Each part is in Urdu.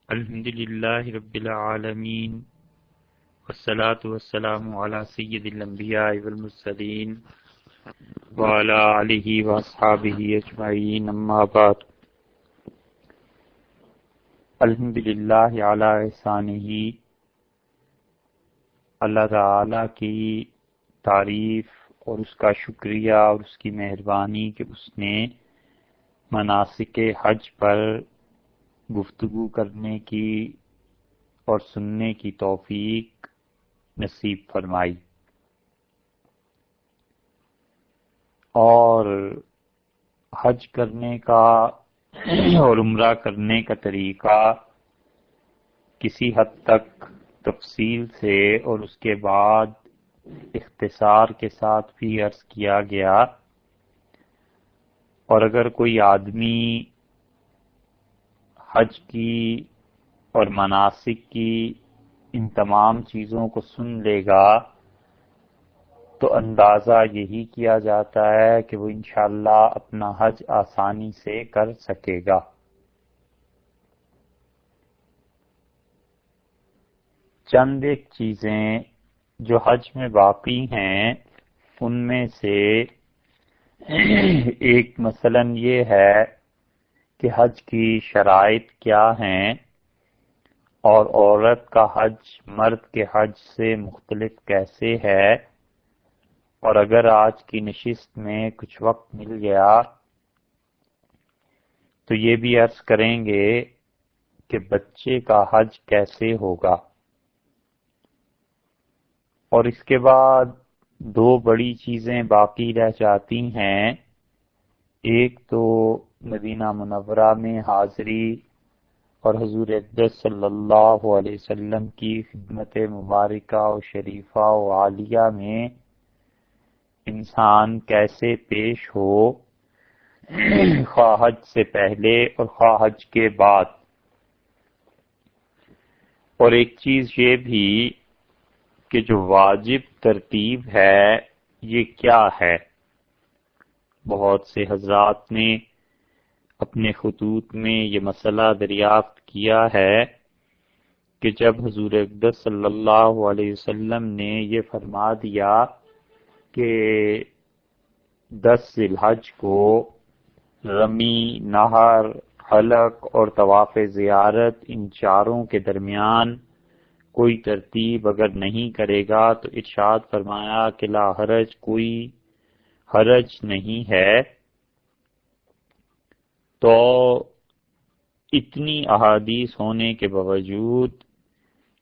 الحمد للہ رب العالمین والصلاة والسلام علی سید الانبیاء والمرسلین وعلی آلہ واصحابہ اجمعین، اما بعد۔ الحمد للہ علی احسانہ، اللہ تعالی کی تعریف اور اس کا شکریہ اور اس کی مہربانی کہ اس نے مناسک حج پر گفتگو کرنے کی اور سننے کی توفیق نصیب فرمائی، اور حج کرنے کا اور عمرہ کرنے کا طریقہ کسی حد تک تفصیل سے اور اس کے بعد اختصار کے ساتھ بھی عرض کیا گیا، اور اگر کوئی آدمی حج کی اور مناسک کی ان تمام چیزوں کو سن لے گا تو اندازہ یہی کیا جاتا ہے کہ وہ انشاءاللہ اپنا حج آسانی سے کر سکے گا۔ چند ایک چیزیں جو حج میں باقی ہیں ان میں سے ایک مثلاً یہ ہے کہ حج کی شرائط کیا ہیں، اور عورت کا حج مرد کے حج سے مختلف کیسے ہے، اور اگر آج کی نشست میں کچھ وقت مل گیا تو یہ بھی عرض کریں گے کہ بچے کا حج کیسے ہوگا۔ اور اس کے بعد دو بڑی چیزیں باقی رہ جاتی ہیں، ایک تو مدینہ منورہ میں حاضری اور حضور اقدس صلی اللہ علیہ وسلم کی خدمت مبارکہ و شریفہ و عالیہ میں انسان کیسے پیش ہو، خواہ حج سے پہلے اور خواہ حج کے بعد۔ اور ایک چیز یہ بھی کہ جو واجب ترتیب ہے یہ کیا ہے۔ بہت سے حضرات نے اپنے خطوط میں یہ مسئلہ دریافت کیا ہے کہ جب حضور اقدس صلی اللہ علیہ وسلم نے یہ فرما دیا کہ 10 ذی الحج کو رمی، نہر، حلق اور طواف زیارت ان چاروں کے درمیان کوئی ترتیب اگر نہیں کرے گا تو ارشاد فرمایا کہ لا حرج، کوئی حرج نہیں ہے۔ تو اتنی احادیث ہونے کے باوجود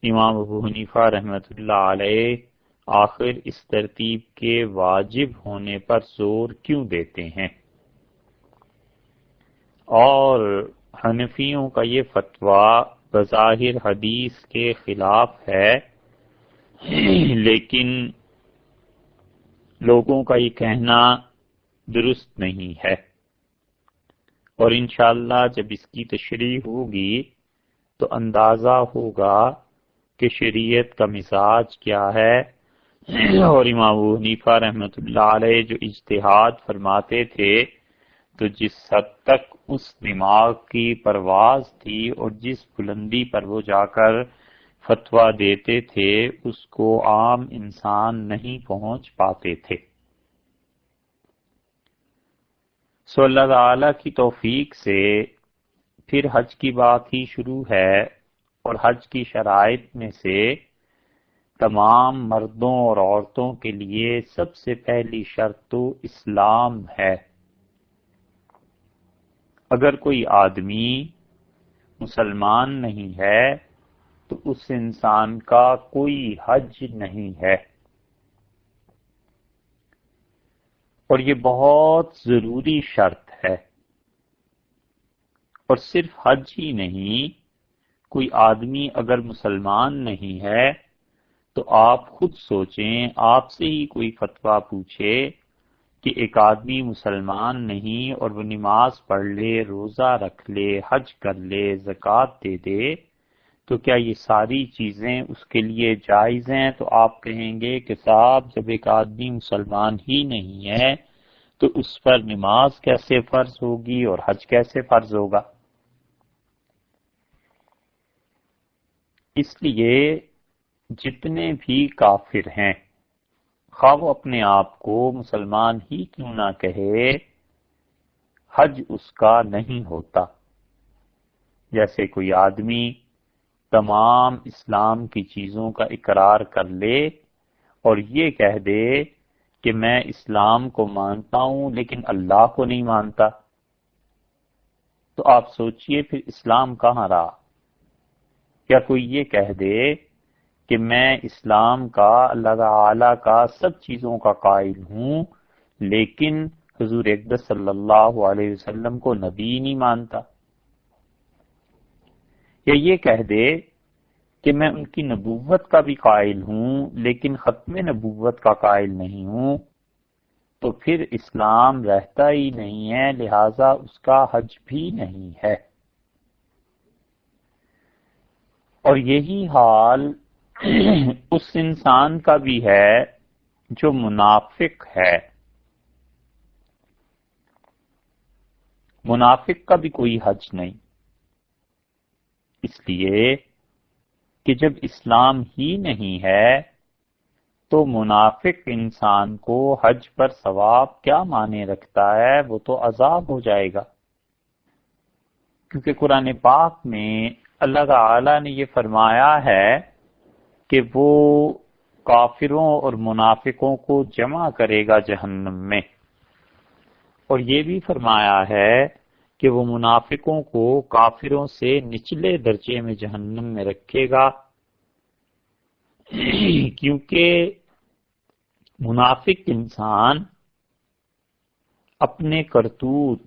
امام ابو حنیفہ رحمۃ اللہ علیہ آخر اس ترتیب کے واجب ہونے پر زور کیوں دیتے ہیں؟ اور حنفیوں کا یہ فتویٰ بظاہر حدیث کے خلاف ہے، لیکن لوگوں کا یہ کہنا درست نہیں ہے، اور انشاءاللہ جب اس کی تشریح ہوگی تو اندازہ ہوگا کہ شریعت کا مزاج کیا ہے، اور امام ابو حنیفہ رحمۃ اللہ علیہ جو اجتہاد فرماتے تھے تو جس حد تک اس دماغ کی پرواز تھی اور جس بلندی پر وہ جا کر فتویٰ دیتے تھے اس کو عام انسان نہیں پہنچ پاتے تھے۔ سو اللہ تعالی کی توفیق سے پھر حج کی بات ہی شروع ہے، اور حج کی شرائط میں سے تمام مردوں اور عورتوں کے لیے سب سے پہلی شرط تو اسلام ہے۔ اگر کوئی آدمی مسلمان نہیں ہے تو اس انسان کا کوئی حج نہیں ہے، اور یہ بہت ضروری شرط ہے۔ اور صرف حج ہی نہیں، کوئی آدمی اگر مسلمان نہیں ہے تو آپ خود سوچیں، آپ سے ہی کوئی فتویٰ پوچھے کہ ایک آدمی مسلمان نہیں اور وہ نماز پڑھ لے، روزہ رکھ لے، حج کر لے، زکوٰۃ دے دے، تو کیا یہ ساری چیزیں اس کے لیے جائز ہیں؟ تو آپ کہیں گے کہ صاحب جب ایک آدمی مسلمان ہی نہیں ہے تو اس پر نماز کیسے فرض ہوگی اور حج کیسے فرض ہوگا؟ اس لیے جتنے بھی کافر ہیں، خواہ وہ اپنے آپ کو مسلمان ہی کیوں نہ کہے، حج اس کا نہیں ہوتا۔ جیسے کوئی آدمی تمام اسلام کی چیزوں کا اقرار کر لے اور یہ کہہ دے کہ میں اسلام کو مانتا ہوں لیکن اللہ کو نہیں مانتا، تو آپ سوچئے پھر اسلام کہاں رہا؟ کیا کوئی یہ کہہ دے کہ میں اسلام کا، اللہ تعالی کا سب چیزوں کا قائل ہوں لیکن حضور اقدس صلی اللہ علیہ وسلم کو نبی نہیں مانتا، یا یہ کہہ دے کہ میں ان کی نبوت کا بھی قائل ہوں لیکن ختم نبوت کا قائل نہیں ہوں، تو پھر اسلام رہتا ہی نہیں ہے، لہذا اس کا حج بھی نہیں ہے۔ اور یہی حال اس انسان کا بھی ہے جو منافق ہے۔ منافق کا بھی کوئی حج نہیں، اس لیے کہ جب اسلام ہی نہیں ہے تو منافق انسان کو حج پر ثواب کیا معنی رکھتا ہے؟ وہ تو عذاب ہو جائے گا، کیونکہ قرآن پاک میں اللہ تعالی نے یہ فرمایا ہے کہ وہ کافروں اور منافقوں کو جمع کرے گا جہنم میں، اور یہ بھی فرمایا ہے کہ وہ منافقوں کو کافروں سے نچلے درجے میں جہنم میں رکھے گا، کیونکہ منافق انسان اپنے کرتوت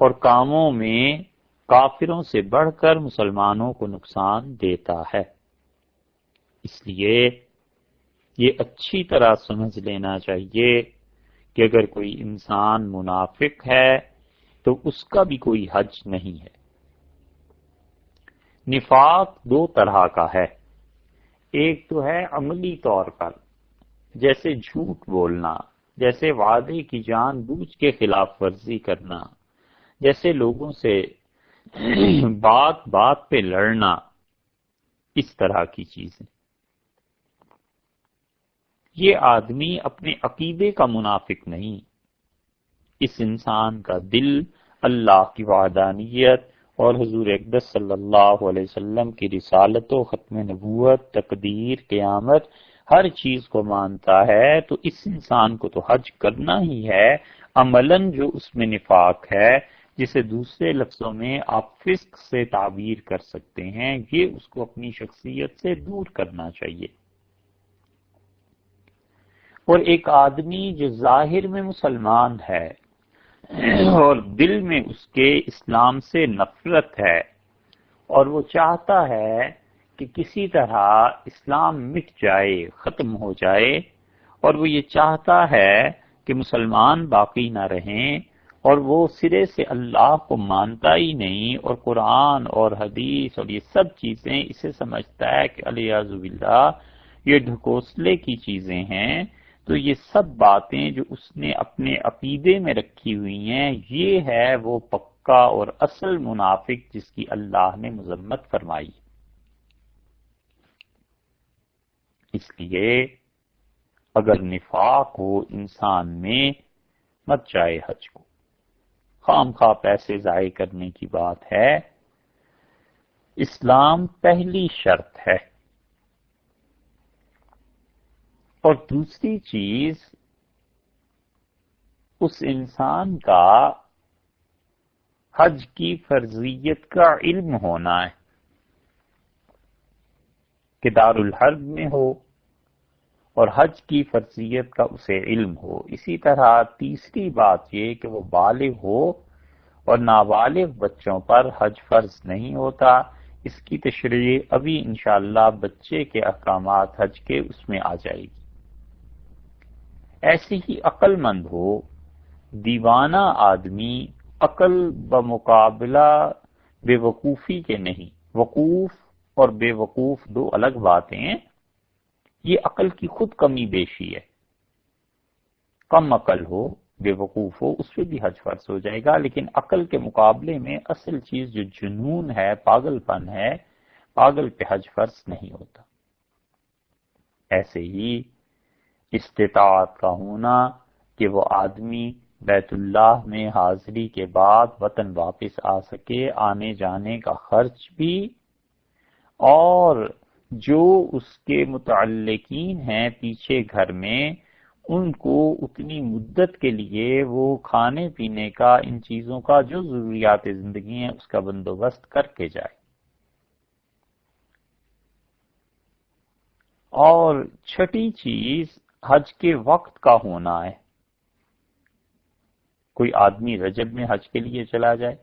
اور کاموں میں کافروں سے بڑھ کر مسلمانوں کو نقصان دیتا ہے۔ اس لیے یہ اچھی طرح سمجھ لینا چاہیے کہ اگر کوئی انسان منافق ہے تو اس کا بھی کوئی حج نہیں ہے۔ نفاق دو طرح کا ہے، ایک تو ہے عملی طور پر، جیسے جھوٹ بولنا، جیسے وعدے کی جان بوجھ کے خلاف ورزی کرنا، جیسے لوگوں سے بات بات پہ لڑنا، اس طرح کی چیزیں۔ یہ آدمی اپنے عقیدے کا منافق نہیں، اس انسان کا دل اللہ کی وحدانیت اور حضور اقدس صلی اللہ علیہ وسلم کی رسالت و ختم نبوت، تقدیر، قیامت، ہر چیز کو مانتا ہے، تو اس انسان کو تو حج کرنا ہی ہے۔ عملاً جو اس میں نفاق ہے، جسے دوسرے لفظوں میں آپ فسق سے تعبیر کر سکتے ہیں، یہ اس کو اپنی شخصیت سے دور کرنا چاہیے۔ اور ایک آدمی جو ظاہر میں مسلمان ہے اور دل میں اس کے اسلام سے نفرت ہے، اور وہ چاہتا ہے کہ کسی طرح اسلام مٹ جائے، ختم ہو جائے، اور وہ یہ چاہتا ہے کہ مسلمان باقی نہ رہیں، اور وہ سرے سے اللہ کو مانتا ہی نہیں، اور قرآن اور حدیث اور یہ سب چیزیں اسے سمجھتا ہے کہ الیاذ باللہ یہ ڈھکوسلے کی چیزیں ہیں، تو یہ سب باتیں جو اس نے اپنے عقیدے میں رکھی ہوئی ہیں، یہ ہے وہ پکا اور اصل منافق جس کی اللہ نے مذمت فرمائی۔ اس لیے اگر نفاق ہو انسان میں، مت جائے حج کو، خام خواہ پیسے ضائع کرنے کی بات ہے۔ اسلام پہلی شرط ہے، اور دوسری چیز اس انسان کا حج کی فرضیت کا علم ہونا ہے کہ دارالحرب میں ہو اور حج کی فرضیت کا اسے علم ہو۔ اسی طرح تیسری بات یہ کہ وہ بالغ ہو، اور نابالغ بچوں پر حج فرض نہیں ہوتا۔ اس کی تشریح ابھی انشاءاللہ بچے کے احکامات حج کے اس میں آ جائے گی۔ ایسے ہی عقل مند ہو، دیوانہ آدمی عقل بمقابلہ بے وقوفی کے نہیں، وقوف اور بے وقوف دو الگ باتیں ہیں، یہ عقل کی خود کمی بیشی ہے۔ کم عقل ہو، بے وقوف ہو، اس پہ بھی حج فرض ہو جائے گا، لیکن عقل کے مقابلے میں اصل چیز جو جنون ہے، پاگل پن ہے، پاگل پہ حج فرض نہیں ہوتا۔ ایسے ہی استطاعت کا ہونا کہ وہ آدمی بیت اللہ میں حاضری کے بعد وطن واپس آ سکے، آنے جانے کا خرچ بھی، اور جو اس کے متعلقین ہیں پیچھے گھر میں ان کو اتنی مدت کے لیے وہ کھانے پینے کا، ان چیزوں کا جو ضروریات زندگی ہیں اس کا بندوبست کر کے جائے۔ اور چھٹی چیز حج کے وقت کا ہونا ہے۔ کوئی آدمی رجب میں حج کے لیے چلا جائے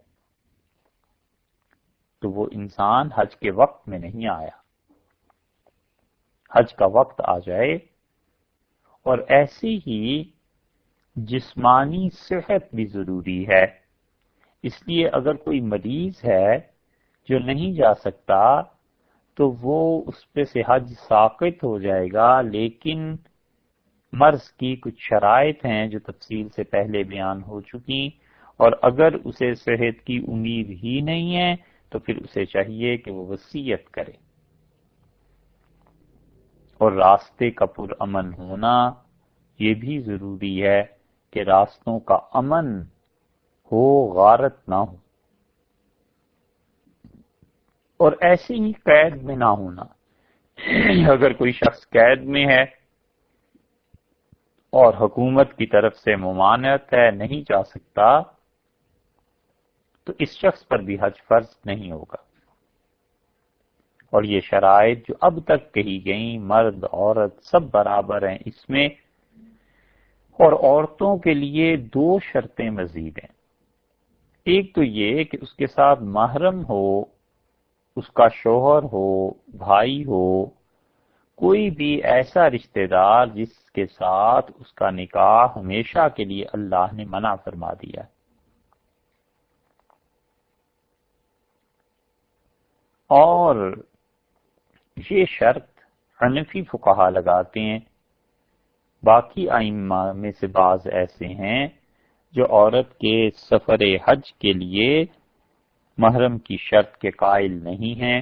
تو وہ انسان حج کے وقت میں نہیں آیا، حج کا وقت آ جائے۔ اور ایسی ہی جسمانی صحت بھی ضروری ہے، اس لیے اگر کوئی مریض ہے جو نہیں جا سکتا تو وہ اس پہ سے حج ساقط ہو جائے گا، لیکن مرض کی کچھ شرائط ہیں جو تفصیل سے پہلے بیان ہو چکی، اور اگر اسے صحت کی امید ہی نہیں ہے تو پھر اسے چاہیے کہ وہ وصیت کرے۔ اور راستے کا پرامن ہونا یہ بھی ضروری ہے کہ راستوں کا امن ہو، غارت نہ ہو۔ اور ایسے ہی قید میں نہ ہونا، اگر کوئی شخص قید میں ہے اور حکومت کی طرف سے ممانعت ہے، نہیں جا سکتا، تو اس شخص پر بھی حج فرض نہیں ہوگا۔ اور یہ شرائط جو اب تک کہی گئیں، مرد عورت سب برابر ہیں اس میں، اور عورتوں کے لیے 2 شرطیں مزید ہیں۔ ایک تو یہ کہ اس کے ساتھ محرم ہو، اس کا شوہر ہو، بھائی ہو، کوئی بھی ایسا رشتہ دار جس کے ساتھ اس کا نکاح ہمیشہ کے لیے اللہ نے منع فرما دیا۔ اور یہ شرط حنفی فقہا لگاتے ہیں، باقی ائمہ میں سے بعض ایسے ہیں جو عورت کے سفر حج کے لیے محرم کی شرط کے قائل نہیں ہیں،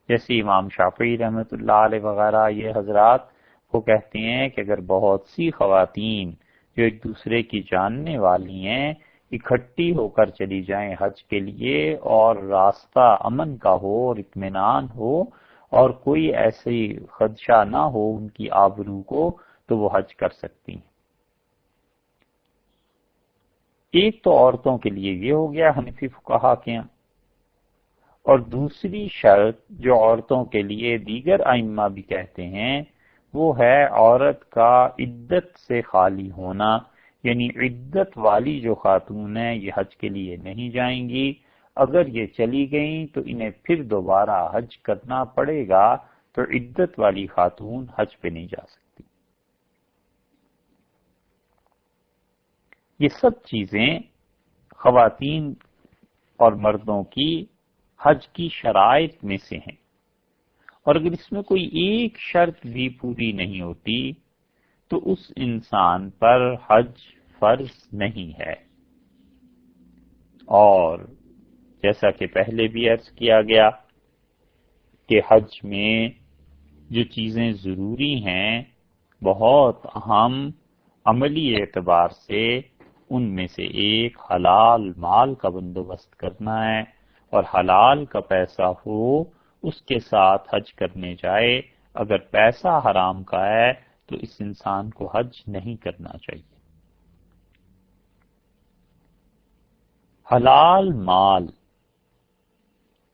جیسے امام شافعی رحمۃ اللہ علیہ وغیرہ۔ یہ حضرات وہ کہتے ہیں کہ اگر بہت سی خواتین جو ایک دوسرے کی جاننے والی ہیں اکٹھی ہو کر چلی جائیں حج کے لیے، اور راستہ امن کا ہو اور اطمینان ہو اور کوئی ایسی خدشہ نہ ہو ان کی آبرو کو، تو وہ حج کر سکتی ہیں۔ ایک تو عورتوں کے لیے یہ ہو گیا حنفی فقہا کے یہاں، اور دوسری شرط جو عورتوں کے لیے دیگر ائمہ بھی کہتے ہیں وہ ہے عورت کا عدت سے خالی ہونا، یعنی عدت والی جو خاتون ہیں یہ حج کے لیے نہیں جائیں گی، اگر یہ چلی گئیں تو انہیں پھر دوبارہ حج کرنا پڑے گا، تو عدت والی خاتون حج پہ نہیں جا سکتی۔ یہ سب چیزیں خواتین اور مردوں کی حج کی شرائط میں سے ہیں، اور اگر اس میں کوئی ایک شرط بھی پوری نہیں ہوتی تو اس انسان پر حج فرض نہیں ہے۔ اور جیسا کہ پہلے بھی عرض کیا گیا کہ حج میں جو چیزیں ضروری ہیں بہت اہم عملی اعتبار سے، ان میں سے ایک حلال مال کا بندوبست کرنا ہے، اور حلال کا پیسہ ہو اس کے ساتھ حج کرنے جائے۔ اگر پیسہ حرام کا ہے تو اس انسان کو حج نہیں کرنا چاہیے۔ حلال مال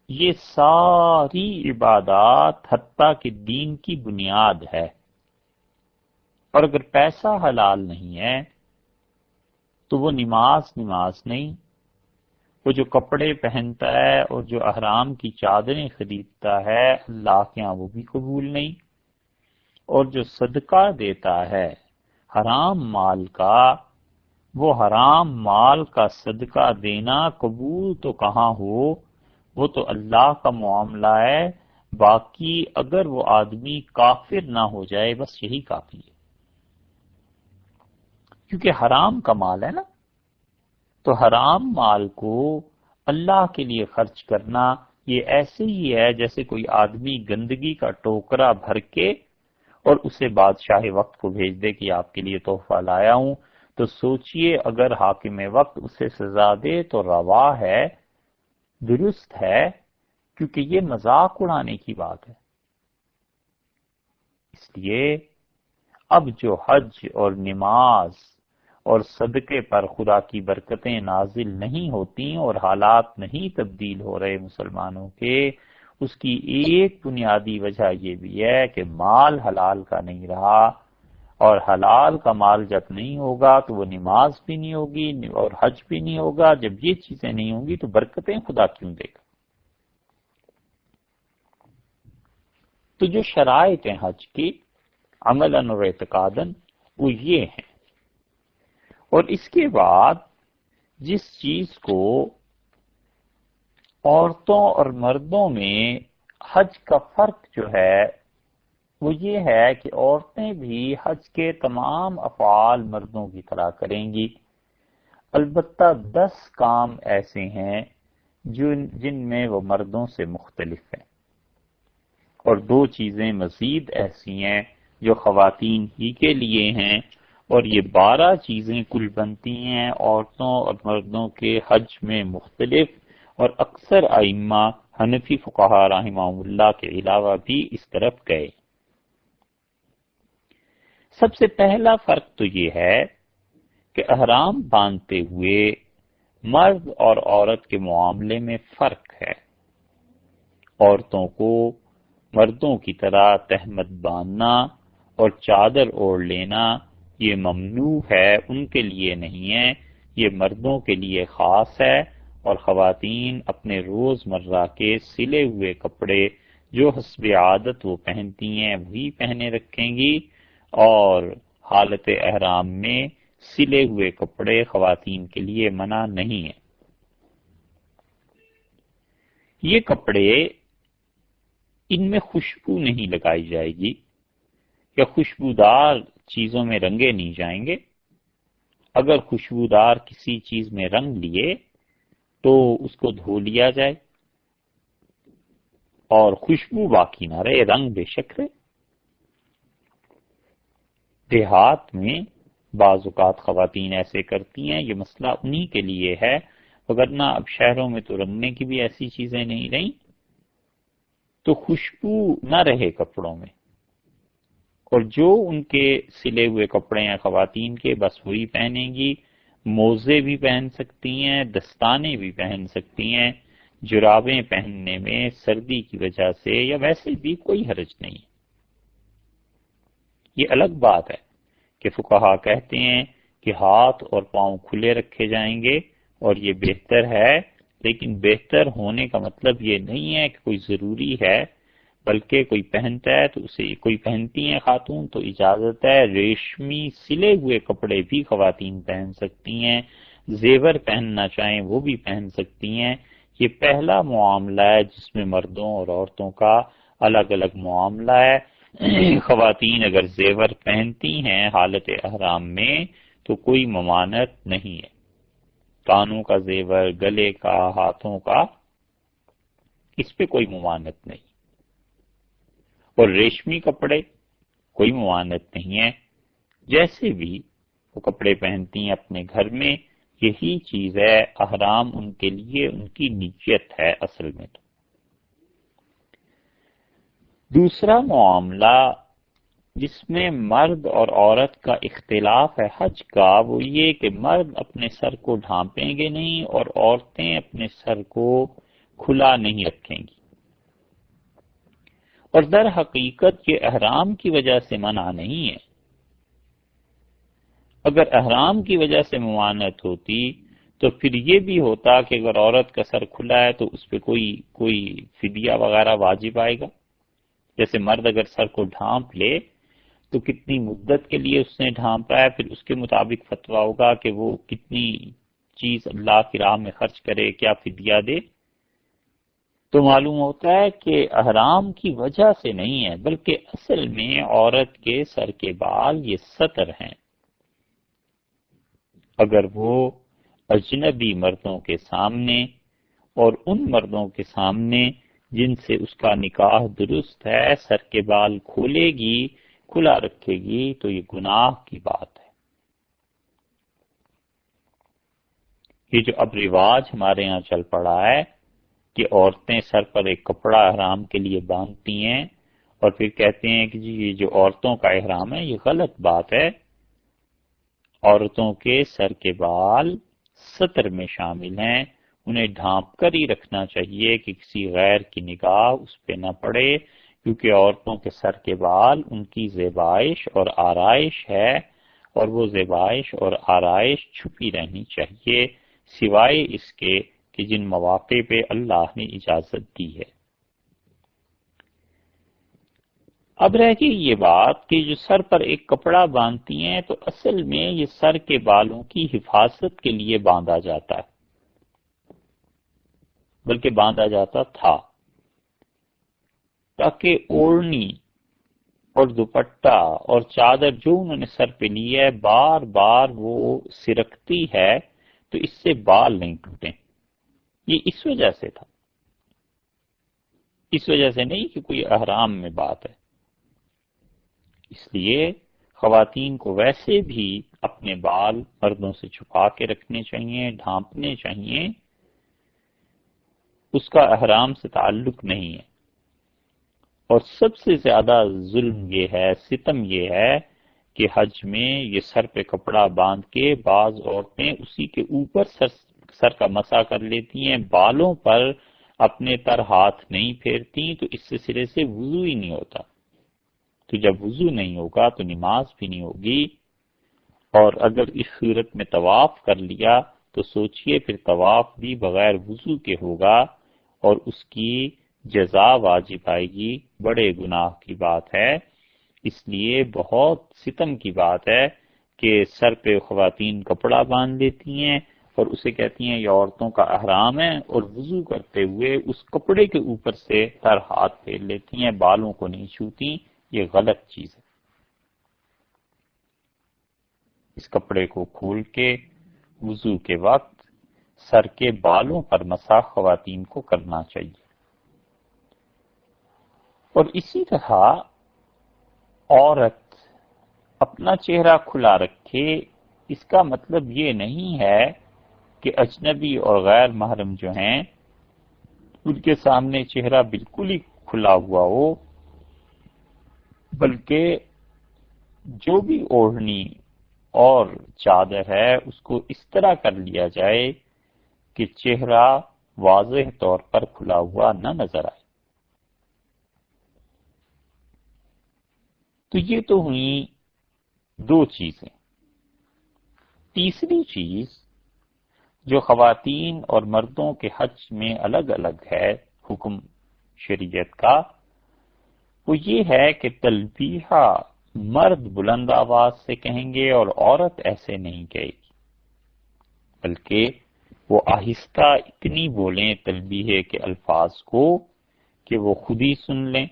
یہ ساری عبادات حتیٰ کہ دین کی بنیاد ہے، اور اگر پیسہ حلال نہیں ہے تو وہ نماز نہیں، وہ جو کپڑے پہنتا ہے اور جو احرام کی چادریں خریدتا ہے اللہ کے ہاں وہ بھی قبول نہیں، اور جو صدقہ دیتا ہے حرام مال کا، وہ حرام مال کا صدقہ دینا قبول تو کہاں ہو، وہ تو اللہ کا معاملہ ہے۔ باقی اگر وہ آدمی کافر نہ ہو جائے بس یہی کافی ہے، کیونکہ حرام کا مال ہے نا، تو حرام مال کو اللہ کے لیے خرچ کرنا یہ ایسے ہی ہے جیسے کوئی آدمی گندگی کا ٹوکرا بھر کے اور اسے بادشاہ وقت کو بھیج دے کہ آپ کے لیے تحفہ لایا ہوں، تو سوچئے اگر حاکم وقت اسے سزا دے تو روا ہے، درست ہے، کیونکہ یہ مذاق اڑانے کی بات ہے۔ اس لیے اب جو حج اور نماز اور صدقے پر خدا کی برکتیں نازل نہیں ہوتی اور حالات نہیں تبدیل ہو رہے مسلمانوں کے، اس کی ایک بنیادی وجہ یہ بھی ہے کہ مال حلال کا نہیں رہا، اور حلال کا مال جب نہیں ہوگا تو وہ نماز بھی نہیں ہوگی اور حج بھی نہیں ہوگا۔ جب یہ چیزیں نہیں ہوں گی تو برکتیں خدا کیوں دے گا؟ تو جو شرائط ہیں حج کی عملاً اور اعتقاداً وہ یہ ہیں، اور اس کے بعد جس چیز کو عورتوں اور مردوں میں حج کا فرق جو ہے وہ یہ ہے کہ عورتیں بھی حج کے تمام افعال مردوں کی طرح کریں گی، البتہ 10 کام ایسے ہیں جن میں وہ مردوں سے مختلف ہیں، اور 2 چیزیں مزید ایسی ہیں جو خواتین ہی کے لیے ہیں، اور یہ 12 چیزیں کل بنتی ہیں عورتوں اور مردوں کے حج میں مختلف، اور اکثر ائمہ حنفی فقہا رحمہم اللہ کے علاوہ بھی اس طرف گئے۔ سب سے پہلا فرق تو یہ ہے کہ احرام باندھتے ہوئے مرد اور عورت کے معاملے میں فرق ہے۔ عورتوں کو مردوں کی طرح تہمت باندھنا اور چادر اوڑھ لینا یہ ممنوع ہے، ان کے لیے نہیں ہے، یہ مردوں کے لیے خاص ہے، اور خواتین اپنے روزمرہ کے سلے ہوئے کپڑے جو حسب عادت وہ پہنتی ہیں وہی پہنے رکھیں گی، اور حالت احرام میں سلے ہوئے کپڑے خواتین کے لیے منع نہیں ہیں۔ یہ کپڑے ان میں خوشبو نہیں لگائی جائے گی یا خوشبودار چیزوں میں رنگے نہیں جائیں گے۔ اگر خوشبودار کسی چیز میں رنگ لیے تو اس کو دھو لیا جائے اور خوشبو باقی نہ رہے، رنگ بے شک رہے۔ دیہات میں بعض اوقات خواتین ایسے کرتی ہیں، یہ مسئلہ انہی کے لیے ہے، وگرنہ اب شہروں میں تو رنگنے کی بھی ایسی چیزیں نہیں رہیں، تو خوشبو نہ رہے کپڑوں میں، اور جو ان کے سلے ہوئے کپڑے ہیں خواتین کے بس وہی پہنیں گی۔ موزے بھی پہن سکتی ہیں، دستانے بھی پہن سکتی ہیں، جرابیں پہننے میں سردی کی وجہ سے یا ویسے بھی کوئی حرج نہیں۔ یہ الگ بات ہے کہ فقہا کہتے ہیں کہ ہاتھ اور پاؤں کھلے رکھے جائیں گے اور یہ بہتر ہے، لیکن بہتر ہونے کا مطلب یہ نہیں ہے کہ کوئی ضروری ہے، بلکہ کوئی پہنتا ہے تو اسے، کوئی پہنتی ہیں خاتون تو اجازت ہے۔ ریشمی سلے ہوئے کپڑے بھی خواتین پہن سکتی ہیں، زیور پہننا چاہیں وہ بھی پہن سکتی ہیں۔ یہ پہلا معاملہ ہے جس میں مردوں اور عورتوں کا الگ الگ معاملہ ہے۔ خواتین اگر زیور پہنتی ہیں حالت احرام میں تو کوئی ممانعت نہیں ہے، کانوں کا زیور، گلے کا، ہاتھوں کا، اس پہ کوئی ممانعت نہیں، اور ریشمی کپڑے کوئی ممانعت نہیں ہے، جیسے بھی وہ کپڑے پہنتی ہیں اپنے گھر میں، یہی چیز ہے۔ احرام ان کے لیے ان کی نیت ہے اصل میں۔ تو دوسرا معاملہ جس میں مرد اور عورت کا اختلاف ہے حج کا، وہ یہ کہ مرد اپنے سر کو ڈھانپیں گے نہیں اور عورتیں اپنے سر کو کھلا نہیں رکھیں گی، اور در حقیقت یہ احرام کی وجہ سے منع نہیں ہے۔ اگر احرام کی وجہ سے ممانعت ہوتی تو پھر یہ بھی ہوتا کہ اگر عورت کا سر کھلا ہے تو اس پہ کوئی فدیہ وغیرہ واجب آئے گا۔ جیسے مرد اگر سر کو ڈھانپ لے تو کتنی مدت کے لیے اس نے ڈھانپا ہے، پھر اس کے مطابق فتویٰ ہوگا کہ وہ کتنی چیز اللہ کی راہ میں خرچ کرے، کیا فدیہ دے۔ تو معلوم ہوتا ہے کہ احرام کی وجہ سے نہیں ہے، بلکہ اصل میں عورت کے سر کے بال یہ ستر ہیں۔ اگر وہ اجنبی مردوں کے سامنے اور ان مردوں کے سامنے جن سے اس کا نکاح درست ہے سر کے بال کھولے گی، کھلا رکھے گی تو یہ گناہ کی بات ہے۔ یہ جو اب رواج ہمارے ہاں چل پڑا ہے کہ عورتیں سر پر ایک کپڑا احرام کے لیے باندھتی ہیں اور پھر کہتے ہیں کہ جی یہ جو عورتوں کا احرام ہے، یہ غلط بات ہے۔ عورتوں کے سر کے بال ستر میں شامل ہیں، انہیں ڈھانپ کر ہی رکھنا چاہیے کہ کسی غیر کی نگاہ اس پہ نہ پڑے، کیونکہ عورتوں کے سر کے بال ان کی زیبائش اور آرائش ہے، اور وہ زیبائش اور آرائش چھپی رہنی چاہیے سوائے اس کے کہ جن مواقع پہ اللہ نے اجازت دی ہے۔ اب رہ گئی یہ بات کہ جو سر پر ایک کپڑا باندھتی ہیں تو اصل میں یہ سر کے بالوں کی حفاظت کے لیے باندھا جاتا ہے، بلکہ باندھا جاتا تھا تاکہ اوڑھنی اور دوپٹہ اور چادر جو انہوں نے سر پہ لی ہے بار بار وہ سرکتی ہے تو اس سے بال نہیں ٹوٹیں۔ یہ اس وجہ سے تھا، اس وجہ سے نہیں کہ کوئی احرام میں بات ہے۔ اس لیے خواتین کو ویسے بھی اپنے بال مردوں سے چھپا کے رکھنے چاہیے، ڈھانپنے چاہیے، اس کا احرام سے تعلق نہیں ہے۔ اور سب سے زیادہ ظلم یہ ہے، ستم یہ ہے کہ حج میں یہ سر پہ کپڑا باندھ کے بعض عورتیں اسی کے اوپر سر کا مسح کر لیتی ہیں، بالوں پر اپنے تر ہاتھ نہیں پھیرتی، تو اس سے سرے سے وضو ہی نہیں ہوتا۔ تو جب وضو نہیں ہوگا تو نماز بھی نہیں ہوگی، اور اگر اس صورت میں طواف کر لیا تو سوچئے پھر طواف بھی بغیر وضو کے ہوگا اور اس کی جزا واجب آئے گی، بڑے گناہ کی بات ہے۔ اس لیے بہت ستم کی بات ہے کہ سر پہ خواتین کپڑا باندھ لیتی ہیں اور اسے کہتی ہیں یہ عورتوں کا احرام ہے، اور وضو کرتے ہوئے اس کپڑے کے اوپر سے سر ہاتھ پھیر لیتی ہیں، بالوں کو نہیں چھوتی۔ یہ غلط چیز ہے۔ اس کپڑے کو کھول کے وضو کے وقت سر کے بالوں پر مسح خواتین کو کرنا چاہیے۔ اور اسی طرح عورت اپنا چہرہ کھلا رکھے، اس کا مطلب یہ نہیں ہے کہ اجنبی اور غیر محرم جو ہیں ان کے سامنے چہرہ بالکل ہی کھلا ہوا ہو، بلکہ جو بھی اوڑھنی اور چادر ہے اس کو اس طرح کر لیا جائے کہ چہرہ واضح طور پر کھلا ہوا نہ نظر آئے۔ تو یہ تو ہوئی دو چیزیں۔ تیسری چیز جو خواتین اور مردوں کے حج میں الگ الگ ہے حکم شریعت کا، وہ یہ ہے کہ تلبیہ مرد بلند آواز سے کہیں گے اور عورت ایسے نہیں کہے گی، بلکہ وہ آہستہ اتنی بولیں تلبیہ کے الفاظ کو کہ وہ خود ہی سن لیں،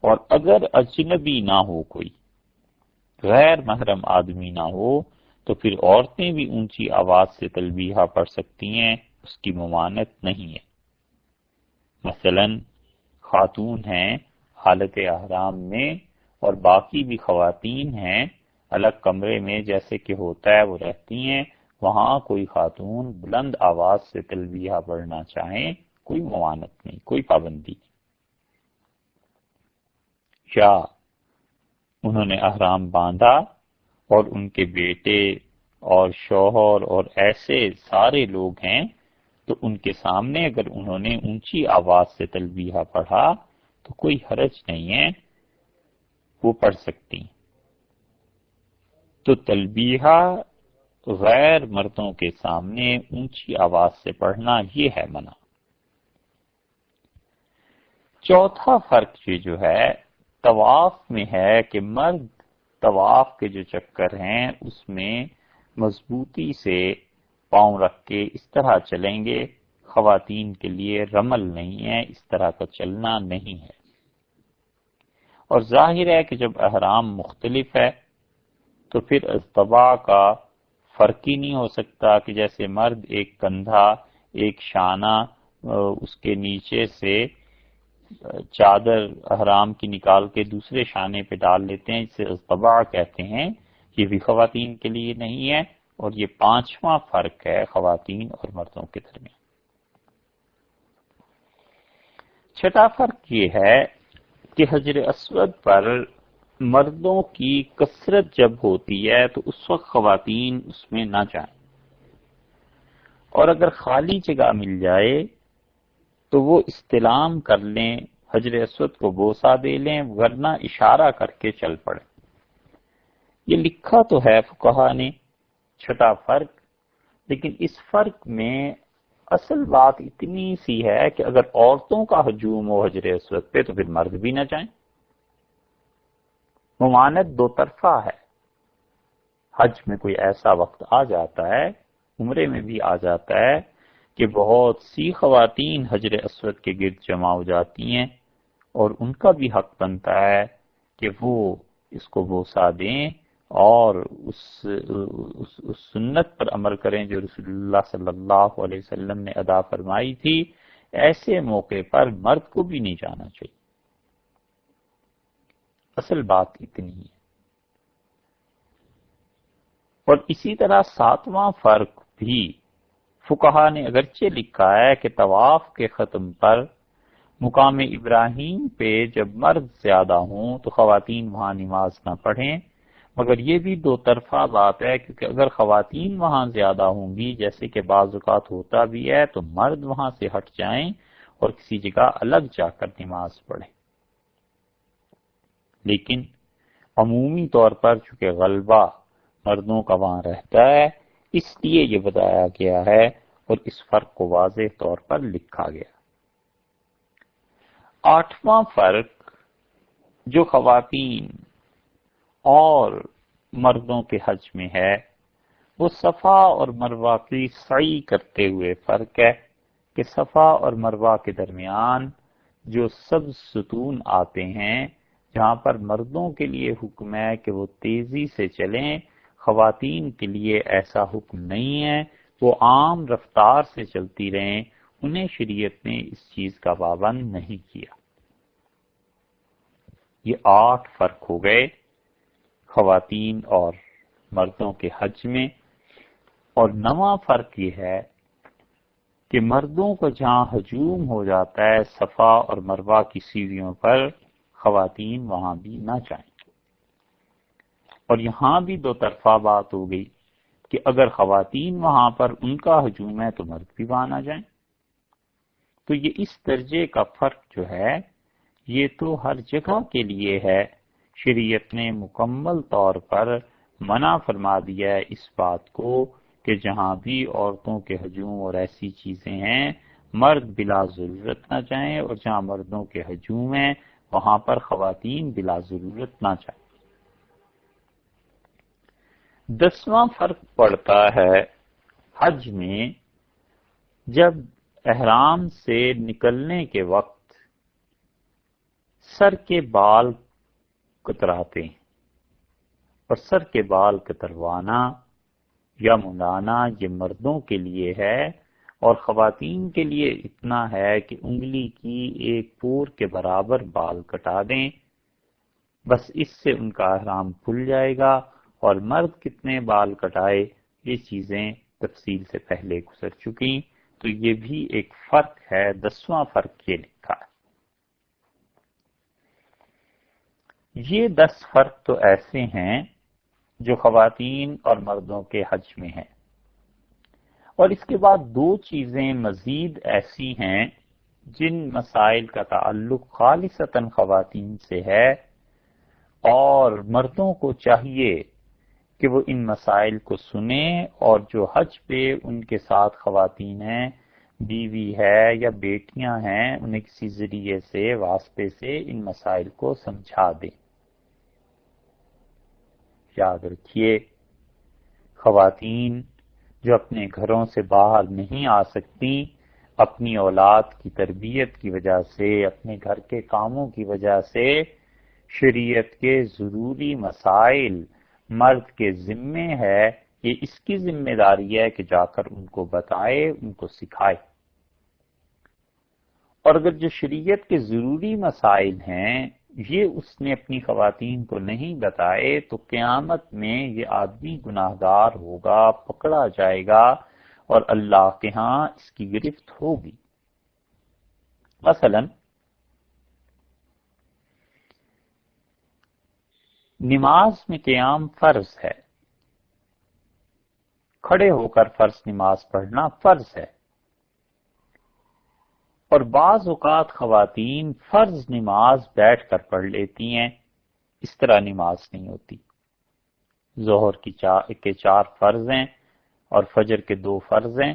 اور اگر اجنبی نہ ہو، کوئی غیر محرم آدمی نہ ہو، تو پھر عورتیں بھی اونچی آواز سے تلبیہ پڑھ سکتی ہیں، اس کی ممانعت نہیں ہے۔ مثلا خاتون ہیں حالت احرام میں اور باقی بھی خواتین ہیں الگ کمرے میں جیسے کہ ہوتا ہے وہ رہتی ہیں، وہاں کوئی خاتون بلند آواز سے تلبیہ پڑھنا چاہیں، کوئی ممانعت نہیں، کوئی پابندی نہیں۔ یا انہوں نے احرام باندھا اور ان کے بیٹے اور شوہر اور ایسے سارے لوگ ہیں تو ان کے سامنے اگر انہوں نے اونچی آواز سے تلبیہ پڑھا تو کوئی حرج نہیں ہے، وہ پڑھ سکتی۔ تو تلبیہ غیر مردوں کے سامنے اونچی آواز سے پڑھنا یہ ہے منع۔ چوتھا فرق یہ جو ہے طواف میں ہے کہ مرد طواف کے جو چکر ہیں اس میں مضبوطی سے پاؤں رکھ کے اس طرح چلیں گے، خواتین کے لیے رمل نہیں ہے، اس طرح کا چلنا نہیں ہے۔ اور ظاہر ہے کہ جب احرام مختلف ہے تو پھر اضطباء کا فرق ہی نہیں ہو سکتا کہ جیسے مرد ایک کندھا، ایک شانہ اس کے نیچے سے چادر احرام کی نکال کے دوسرے شانے پہ ڈال لیتے ہیں، جسے اضطباع کہتے ہیں، یہ بھی خواتین کے لیے نہیں ہے، اور یہ 5واں فرق ہے خواتین اور مردوں کے درمیان۔ چھٹا فرق یہ ہے کہ حجر اسود پر مردوں کی کثرت جب ہوتی ہے تو اس وقت خواتین اس میں نہ جائیں، اور اگر خالی جگہ مل جائے تو وہ استلام کر لیں، حجر اسود کو بوسہ دے لیں، ورنہ اشارہ کر کے چل پڑے۔ یہ لکھا تو ہے فقہا نے چھٹا فرق، لیکن اس فرق میں اصل بات اتنی سی ہے کہ اگر عورتوں کا ہجوم ہو حجر اسود پہ تو پھر مرد بھی نہ جائیں۔ ممانعت دو طرفہ ہے، حج میں کوئی ایسا وقت آ جاتا ہے، عمرے میں بھی آ جاتا ہے کہ بہت سی خواتین حجر اسود کے گرد جمع ہو جاتی ہیں، اور ان کا بھی حق بنتا ہے کہ وہ اس کو بوسہ دیں اور اس سنت پر عمل کریں جو رسول اللہ صلی اللہ علیہ وسلم نے ادا فرمائی تھی۔ ایسے موقع پر مرد کو بھی نہیں جانا چاہیے۔ اصل بات اتنی ہے۔ اور اسی طرح 7واں فرق بھی فقہا نے اگرچہ لکھا ہے کہ طواف کے ختم پر مقام ابراہیم پہ جب مرد زیادہ ہوں تو خواتین وہاں نماز نہ پڑھیں، مگر یہ بھی دو طرفہ بات ہے، کیونکہ اگر خواتین وہاں زیادہ ہوں گی جیسے کہ بعض اوقات ہوتا بھی ہے تو مرد وہاں سے ہٹ جائیں اور کسی جگہ الگ جا کر نماز پڑھیں۔ لیکن عمومی طور پر چونکہ غلبہ مردوں کا وہاں رہتا ہے، اس لیے یہ بتایا گیا ہے اور اس فرق کو واضح طور پر لکھا گیا۔ 8واں فرق جو خواتین اور مردوں کے حج میں ہے وہ صفا اور مروہ کی سعی کرتے ہوئے فرق ہے کہ صفا اور مروہ کے درمیان جو سبز ستون آتے ہیں جہاں پر مردوں کے لیے حکم ہے کہ وہ تیزی سے چلیں، خواتین کے لیے ایسا حکم نہیں ہے، وہ عام رفتار سے چلتی رہیں، انہیں شریعت نے اس چیز کا پابند نہیں کیا۔ یہ 8 فرق ہو گئے خواتین اور مردوں کے حج میں۔ اور 9واں فرق یہ ہے کہ مردوں کو جہاں ہجوم ہو جاتا ہے صفا اور مروہ کی سیڑھیوں پر، خواتین وہاں بھی نہ جائیں۔ اور یہاں بھی دو طرفہ بات ہو گئی کہ اگر خواتین وہاں پر ان کا ہجوم ہے تو مرد بھی وہاں نہ جائیں۔ تو یہ اس درجے کا فرق جو ہے یہ تو ہر جگہ کے لیے ہے، شریعت نے مکمل طور پر منع فرما دیا ہے اس بات کو کہ جہاں بھی عورتوں کے ہجوم اور ایسی چیزیں ہیں مرد بلا ضرورت نہ جائیں، اور جہاں مردوں کے ہجوم ہیں وہاں پر خواتین بلا ضرورت نہ جائیں۔ 10واں فرق پڑتا ہے حج میں جب احرام سے نکلنے کے وقت سر کے بال کتراتے ہیں، اور سر کے بال کتروانا یا منڈانا یہ مردوں کے لیے ہے، اور خواتین کے لیے اتنا ہے کہ انگلی کی ایک پور کے برابر بال کٹا دیں، بس اس سے ان کا احرام کھل جائے گا۔ اور مرد کتنے بال کٹائے یہ چیزیں تفصیل سے پہلے گزر چکی، تو یہ بھی ایک فرق ہے، 10واں فرق یہ لکھا ہے۔ یہ 10 فرق تو ایسے ہیں جو خواتین اور مردوں کے حج میں ہیں، اور اس کے بعد 2 چیزیں مزید ایسی ہیں جن مسائل کا تعلق خالصتاً خواتین سے ہے، اور مردوں کو چاہیے کہ وہ ان مسائل کو سنیں، اور جو حج پہ ان کے ساتھ خواتین ہیں، بیوی ہے یا بیٹیاں ہیں، انہیں کسی ذریعے سے واسطے سے ان مسائل کو سمجھا دیں۔ یاد رکھیے خواتین جو اپنے گھروں سے باہر نہیں آ سکتی، اپنی اولاد کی تربیت کی وجہ سے، اپنے گھر کے کاموں کی وجہ سے، شریعت کے ضروری مسائل مرد کے ذمے ہے، یہ اس کی ذمہ داری ہے کہ جا کر ان کو بتائے، ان کو سکھائے۔ اور اگر جو شریعت کے ضروری مسائل ہیں یہ اس نے اپنی خواتین کو نہیں بتائے تو قیامت میں یہ آدمی گناہگار ہوگا، پکڑا جائے گا اور اللہ کے ہاں اس کی گرفت ہوگی۔ مثلا نماز میں قیام فرض ہے، کھڑے ہو کر فرض نماز پڑھنا فرض ہے، اور بعض اوقات خواتین فرض نماز بیٹھ کر پڑھ لیتی ہیں، اس طرح نماز نہیں ہوتی۔ ظہر کے 4 فرض ہیں اور فجر کے 2 فرض ہیں،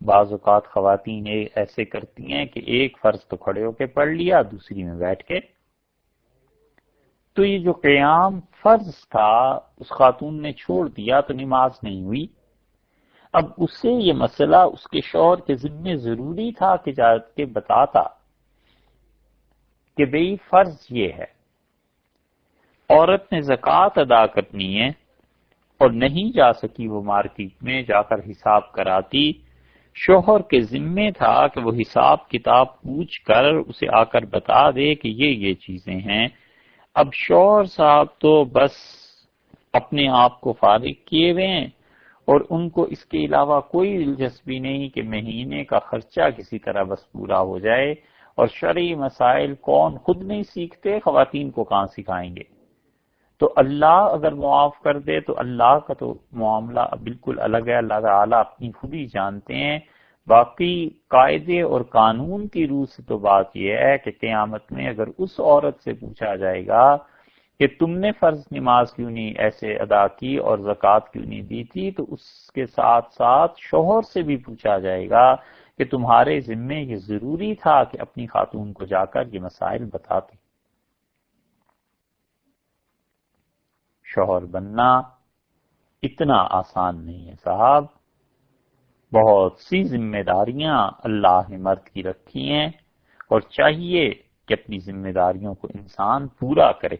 بعض اوقات خواتین ایسے کرتی ہیں کہ ایک فرض تو کھڑے ہو کے پڑھ لیا، دوسری میں بیٹھ کے، تو یہ جو قیام فرض تھا اس خاتون نے چھوڑ دیا تو نماز نہیں ہوئی۔ اب اسے یہ مسئلہ اس کے شوہر کے ذمہ ضروری تھا کہ جا کے بتاتا کہ بھئی فرض یہ ہے، عورت نے زکوٰۃ ادا کرنی ہے اور نہیں جا سکی وہ مارکیٹ میں جا کر حساب کراتی، شوہر کے ذمہ تھا کہ وہ حساب کتاب پوچھ کر اسے آ کر بتا دے کہ یہ چیزیں ہیں۔ اب شوہر صاحب تو بس اپنے آپ کو فارغ کیے ہوئے ہیں اور ان کو اس کے علاوہ کوئی دلچسپی نہیں کہ مہینے کا خرچہ کسی طرح بس پورا ہو جائے، اور شرعی مسائل کون خود نہیں سیکھتے، خواتین کو کہاں سکھائیں گے؟ تو اللہ اگر معاف کر دے تو اللہ کا تو معاملہ بالکل الگ ہے، اللہ تعالیٰ اپنی خود ہی جانتے ہیں۔ باقی قاعدے اور قانون کی روح سے تو بات یہ ہے کہ قیامت میں اگر اس عورت سے پوچھا جائے گا کہ تم نے فرض نماز کیوں نہیں ایسے ادا کی اور زکوٰۃ کیوں نہیں دی تھی، تو اس کے ساتھ ساتھ شوہر سے بھی پوچھا جائے گا کہ تمہارے ذمے یہ ضروری تھا کہ اپنی خاتون کو جا کر یہ مسائل بتاتے۔ شوہر بننا اتنا آسان نہیں ہے صاحب، بہت سی ذمہ داریاں اللہ نے مرد کی رکھی ہیں اور چاہیے کہ اپنی ذمہ داریوں کو انسان پورا کرے۔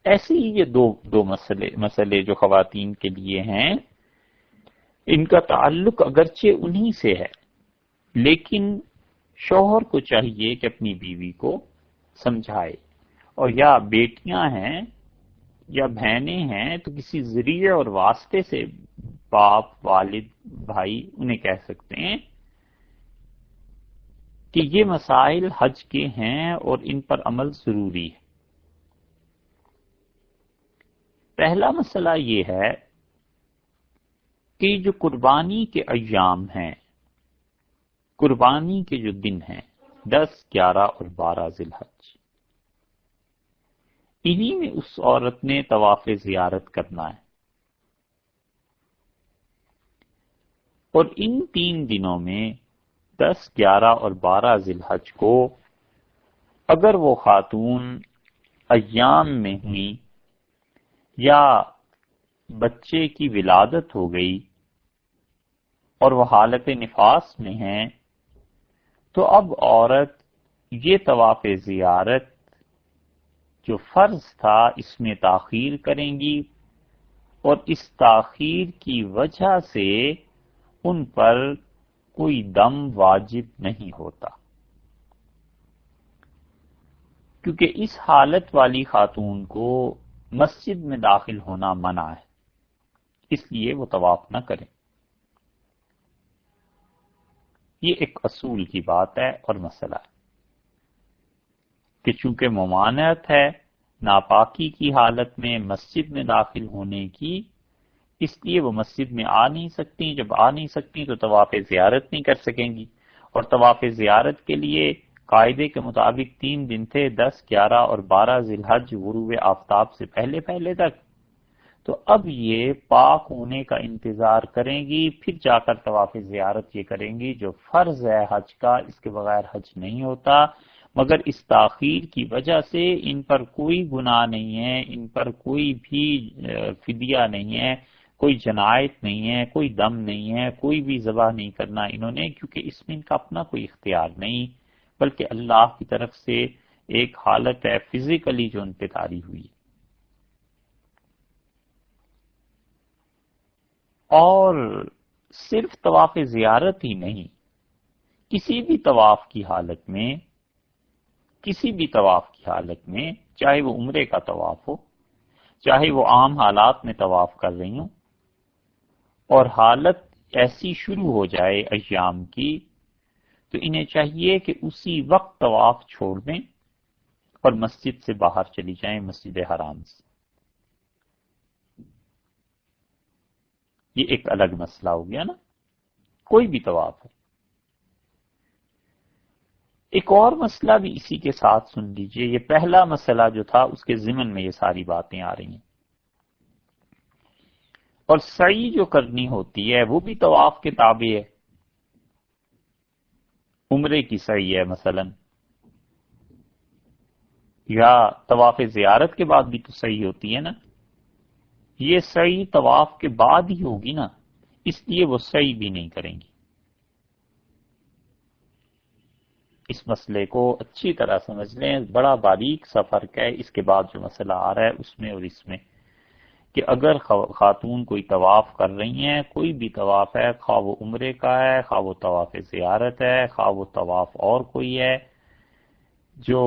ایسے ہی یہ دو مسئلے جو خواتین کے لیے ہیں، ان کا تعلق اگرچہ انہی سے ہے، لیکن شوہر کو چاہیے کہ اپنی بیوی کو سمجھائے، اور یا بیٹیاں ہیں یا بہنیں ہیں تو کسی ذریعے اور واسطے سے باپ، والد، بھائی انہیں کہہ سکتے ہیں کہ یہ مسائل حج کے ہیں اور ان پر عمل ضروری ہے۔ پہلا مسئلہ یہ ہے کہ جو قربانی کے ایام ہیں، قربانی کے جو دن ہیں 10، 11 اور 12 ذی الحج، انہی میں اس عورت نے طواف زیارت کرنا ہے، اور ان 3 دنوں میں 10، 11 اور 12 ذی الحج کو اگر وہ خاتون ایام میں ہوئی یا بچے کی ولادت ہو گئی اور وہ حالت نفاس میں ہیں، تو اب عورت یہ طواف زیارت جو فرض تھا اس میں تاخیر کریں گی، اور اس تاخیر کی وجہ سے ان پر کوئی دم واجب نہیں ہوتا، کیونکہ اس حالت والی خاتون کو مسجد میں داخل ہونا منع ہے، اس لیے وہ طواف نہ کریں۔ یہ ایک اصول کی بات ہے اور مسئلہ ہے کہ چونکہ ممانعت ہے ناپاکی کی حالت میں مسجد میں داخل ہونے کی، اس لیے وہ مسجد میں آ نہیں سکتی، جب آ نہیں سکتی تو طواف زیارت نہیں کر سکیں گی، اور طواف زیارت کے لیے قاعدے کے مطابق 3 دن تھے، 10، 11 اور 12 ذی الحج غروب آفتاب سے پہلے تک، تو اب یہ پاک ہونے کا انتظار کریں گی، پھر جا کر طواف زیارت یہ کریں گی جو فرض ہے حج کا، اس کے بغیر حج نہیں ہوتا۔ مگر اس تاخیر کی وجہ سے ان پر کوئی گناہ نہیں ہے، ان پر کوئی بھی فدیہ نہیں ہے، کوئی جنایت نہیں ہے، کوئی دم نہیں ہے، کوئی بھی ذبح نہیں کرنا انہوں نے، کیونکہ اس میں ان کا اپنا کوئی اختیار نہیں، بلکہ اللہ کی طرف سے ایک حالت ہے فزیکلی جو ان پہ طاری ہوئی۔ اور صرف طواف زیارت ہی نہیں، کسی بھی طواف کی حالت میں، چاہے وہ عمرے کا طواف ہو، چاہے وہ عام حالات میں طواف کر رہی ہوں، اور حالت ایسی شروع ہو جائے ایام کی، تو انہیں چاہیے کہ اسی وقت طواف چھوڑ دیں اور مسجد سے باہر چلی جائیں، مسجد حرام سے۔ یہ ایک الگ مسئلہ ہو گیا نا، کوئی بھی طواف ہے۔ ایک اور مسئلہ بھی اسی کے ساتھ سن لیجئے، یہ پہلا مسئلہ جو تھا اس کے ضمن میں یہ ساری باتیں آ رہی ہیں۔ اور سعی جو کرنی ہوتی ہے وہ بھی طواف کے تابع ہے۔ عمرے کی سعی ہے مثلا، یا طواف زیارت کے بعد بھی تو سعی ہوتی ہے نا، یہ سعی طواف کے بعد ہی ہوگی نا، اس لیے وہ سعی بھی نہیں کریں گی۔ اس مسئلے کو اچھی طرح سمجھ لیں، بڑا باریک سا فرق ہے اس کے بعد جو مسئلہ آ رہا ہے اس میں اور اس میں، کہ اگر خاتون کوئی طواف کر رہی ہیں، کوئی بھی طواف ہے، خواہ وہ عمرے کا ہے، خواہ وہ طواف زیارت ہے، خواہ وہ طواف اور کوئی ہے، جو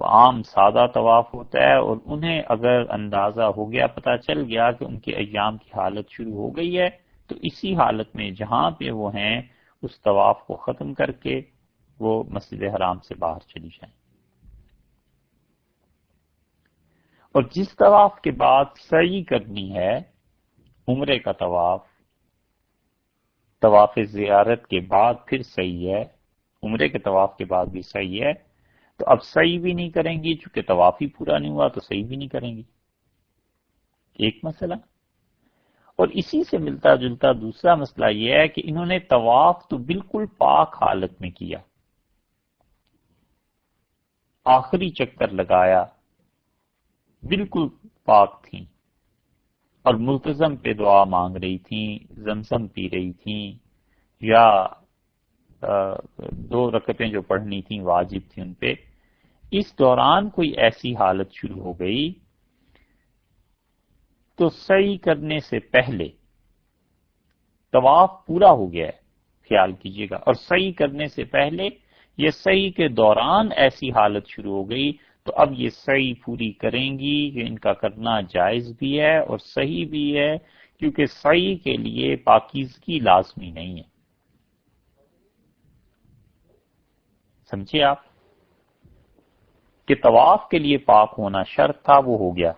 عام سادہ طواف ہوتا ہے، اور انہیں اگر اندازہ ہو گیا، پتہ چل گیا کہ ان کے ایام کی حالت شروع ہو گئی ہے، تو اسی حالت میں جہاں پہ وہ ہیں اس طواف کو ختم کر کے وہ مسجد حرام سے باہر چلی جائیں۔ اور جس طواف کے بعد سعی کرنی ہے، عمرے کا طواف، طواف زیارت کے بعد پھر سعی ہے، عمرے کے طواف کے بعد بھی سعی ہے، تو اب سعی بھی نہیں کریں گی، چونکہ طواف ہی پورا نہیں ہوا تو سعی بھی نہیں کریں گی۔ ایک مسئلہ۔ اور اسی سے ملتا جلتا دوسرا مسئلہ یہ ہے کہ انہوں نے طواف تو بالکل پاک حالت میں کیا، آخری چکر لگایا، بالکل پاک تھیں، اور ملتزم پہ دعا مانگ رہی تھیں، زمزم پی رہی تھیں، یا 2 رکعتیں جو پڑھنی تھیں واجب تھیں ان پہ، اس دوران کوئی ایسی حالت شروع ہو گئی تو سعی کرنے سے پہلے، طواف پورا ہو گیا ہے خیال کیجئے گا، اور سعی کرنے سے پہلے یہ سعی کے دوران ایسی حالت شروع ہو گئی، تو اب یہ سعی پوری کریں گی کہ ان کا کرنا جائز بھی ہے اور صحیح بھی ہے، کیونکہ سعی کے لیے پاکیزگی لازمی نہیں ہے۔ سمجھے آپ کہ طواف کے لیے پاک ہونا شرط تھا، وہ ہو گیا۔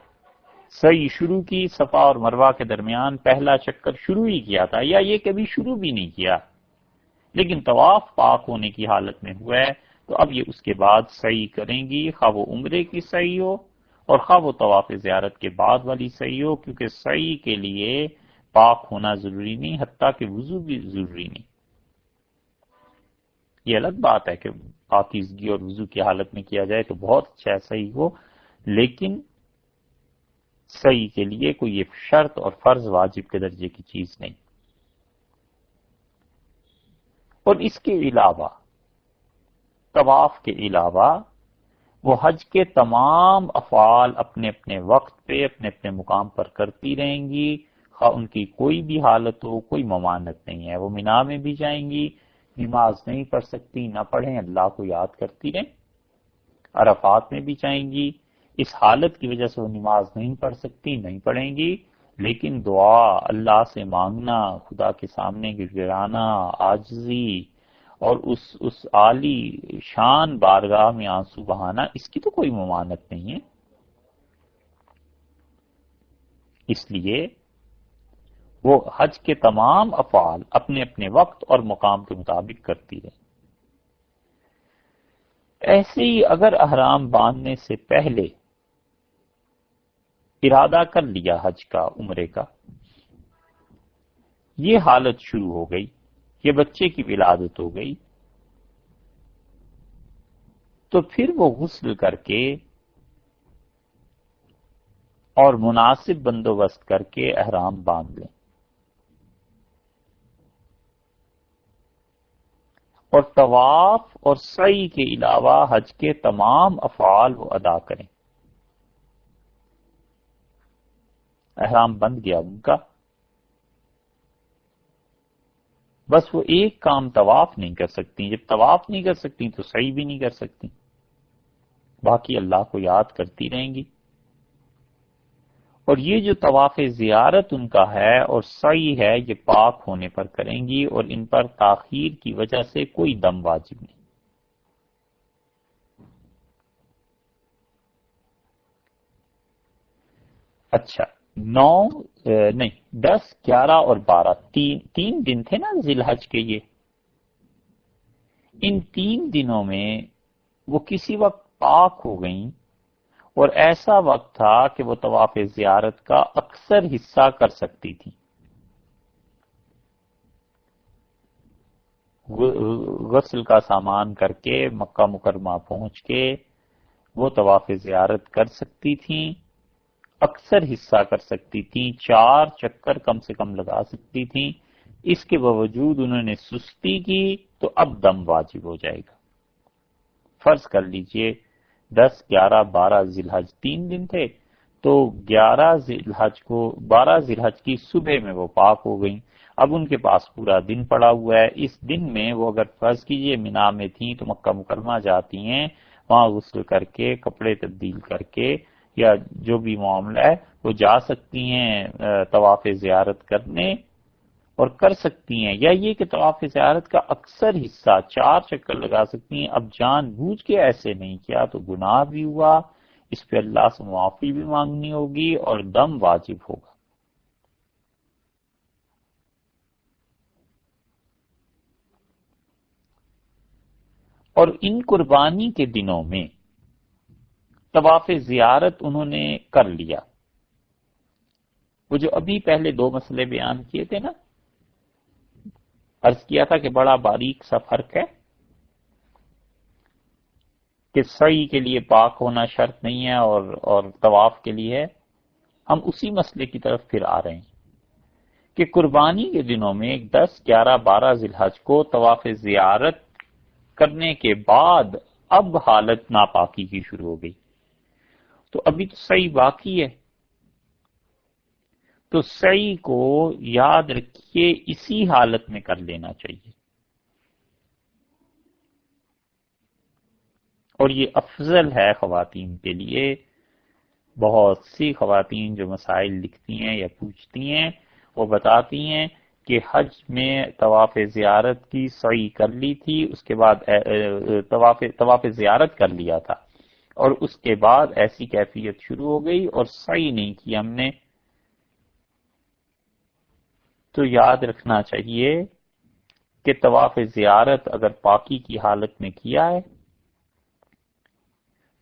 سعی شروع کی، صفا اور مروہ کے درمیان پہلا چکر شروع ہی کیا تھا، یا یہ کبھی شروع بھی نہیں کیا، لیکن طواف پاک ہونے کی حالت میں ہوا ہے، تو اب یہ اس کے بعد سعی کریں گی، خواہ وہ عمرے کی سعی ہو اور خواہ وہ طواف زیارت کے بعد والی سعی ہو، کیونکہ سعی کے لیے پاک ہونا ضروری نہیں، حتیٰ کہ وضو بھی ضروری نہیں۔ یہ الگ بات ہے کہ پاکیزگی اور وضو کی حالت میں کیا جائے تو بہت اچھا ہے، صحیح ہو، لیکن سعی کے لیے کوئی یہ شرط اور فرض واجب کے درجے کی چیز نہیں۔ اور اس کے علاوہ، طواف کے علاوہ، وہ حج کے تمام افعال اپنے اپنے وقت پہ اپنے اپنے مقام پر کرتی رہیں گی، خواہ ان کی کوئی بھی حالت ہو، کوئی ممانعت نہیں ہے۔ وہ مینا میں بھی جائیں گی، نماز نہیں پڑھ سکتی، نہ پڑھیں، اللہ کو یاد کرتی رہیں۔ عرفات میں بھی جائیں گی، اس حالت کی وجہ سے وہ نماز نہیں پڑھ سکتی، نہیں پڑھیں گی، لیکن دعا، اللہ سے مانگنا، خدا کے سامنے گڑگڑانا، عاجزی، اور اس عالی شان بارگاہ میں آنسو بہانا، اس کی تو کوئی ممانعت نہیں ہے۔ اس لیے وہ حج کے تمام افعال اپنے اپنے وقت اور مقام کے مطابق کرتی رہے۔ ایسے ہی اگر احرام باندھنے سے پہلے ارادہ کر لیا حج کا، عمرے کا، یہ حالت شروع ہو گئی، یہ بچے کی ولادت ہو گئی، تو پھر وہ غسل کر کے اور مناسب بندوبست کر کے احرام باندھ لیں، اور طواف اور سعی کے علاوہ حج کے تمام افعال وہ ادا کریں۔ احرام بند گیا ان کا، بس وہ ایک کام طواف نہیں کر سکتی، جب طواف نہیں کر سکتی تو سعی بھی نہیں کر سکتی، باقی اللہ کو یاد کرتی رہیں گی۔ اور یہ جو طواف زیارت ان کا ہے اور سعی ہے یہ پاک ہونے پر کریں گی، اور ان پر تاخیر کی وجہ سے کوئی دم واجب نہیں۔ اچھا، 10 11 اور 12 تین دن تھے نا ذی الحج کے، یہ ان 3 دنوں میں وہ کسی وقت پاک ہو گئیں، اور ایسا وقت تھا کہ وہ طواف زیارت کا اکثر حصہ کر سکتی تھی، غسل کا سامان کر کے مکہ مکرمہ پہنچ کے وہ طواف زیارت کر سکتی تھیں، اکثر حصہ کر سکتی تھیں، 4 چکر کم سے کم لگا سکتی تھیں۔ اس کے باوجود انہوں نے سستی کی تو اب دم واجب ہو جائے گا۔ فرض کر لیجئے 10 11 12 ذی الحج 3 دن تھے، تو 12 ذی الحج کی صبح میں وہ پاک ہو گئیں، اب ان کے پاس پورا دن پڑا ہوا ہے۔ اس دن میں وہ اگر فرض کیجئے مینا میں تھیں تو مکہ مکرمہ جاتی ہیں، وہاں غسل کر کے کپڑے تبدیل کر کے یا جو بھی معاملہ ہے وہ جا سکتی ہیں طواف زیارت کرنے، اور کر سکتی ہیں، یا یہ کہ طواف زیارت کا اکثر حصہ 4 چکر لگا سکتی ہیں۔ اب جان بوجھ کے ایسے نہیں کیا تو گناہ بھی ہوا، اس پہ اللہ سے معافی بھی مانگنی ہوگی اور دم واجب ہوگا۔ اور ان قربانی کے دنوں میں طواف زیارت انہوں نے کر لیا، وہ جو ابھی پہلے 2 مسئلے بیان کیے تھے نا، عرض کیا تھا کہ بڑا باریک سا فرق ہے کہ سعی کے لیے پاک ہونا شرط نہیں ہے اور طواف کے لیے ہے۔ ہم اسی مسئلے کی طرف پھر آ رہے ہیں کہ قربانی کے دنوں میں 10 11 12 ذی الحج کو طواف زیارت کرنے کے بعد اب حالت ناپاکی کی شروع ہو گئی، تو ابھی تو سعی باقی ہے، تو سعی کو یاد رکھیے اسی حالت میں کر لینا چاہیے، اور یہ افضل ہے خواتین کے لیے۔ بہت سی خواتین جو مسائل لکھتی ہیں یا پوچھتی ہیں وہ بتاتی ہیں کہ حج میں طواف زیارت کی سعی کر لی تھی، اس کے بعد طواف زیارت کر لیا تھا، اور اس کے بعد ایسی کیفیت شروع ہو گئی اور سعی نہیں کی ہم نے۔ تو یاد رکھنا چاہیے کہ طواف زیارت اگر پاکی کی حالت میں کیا ہے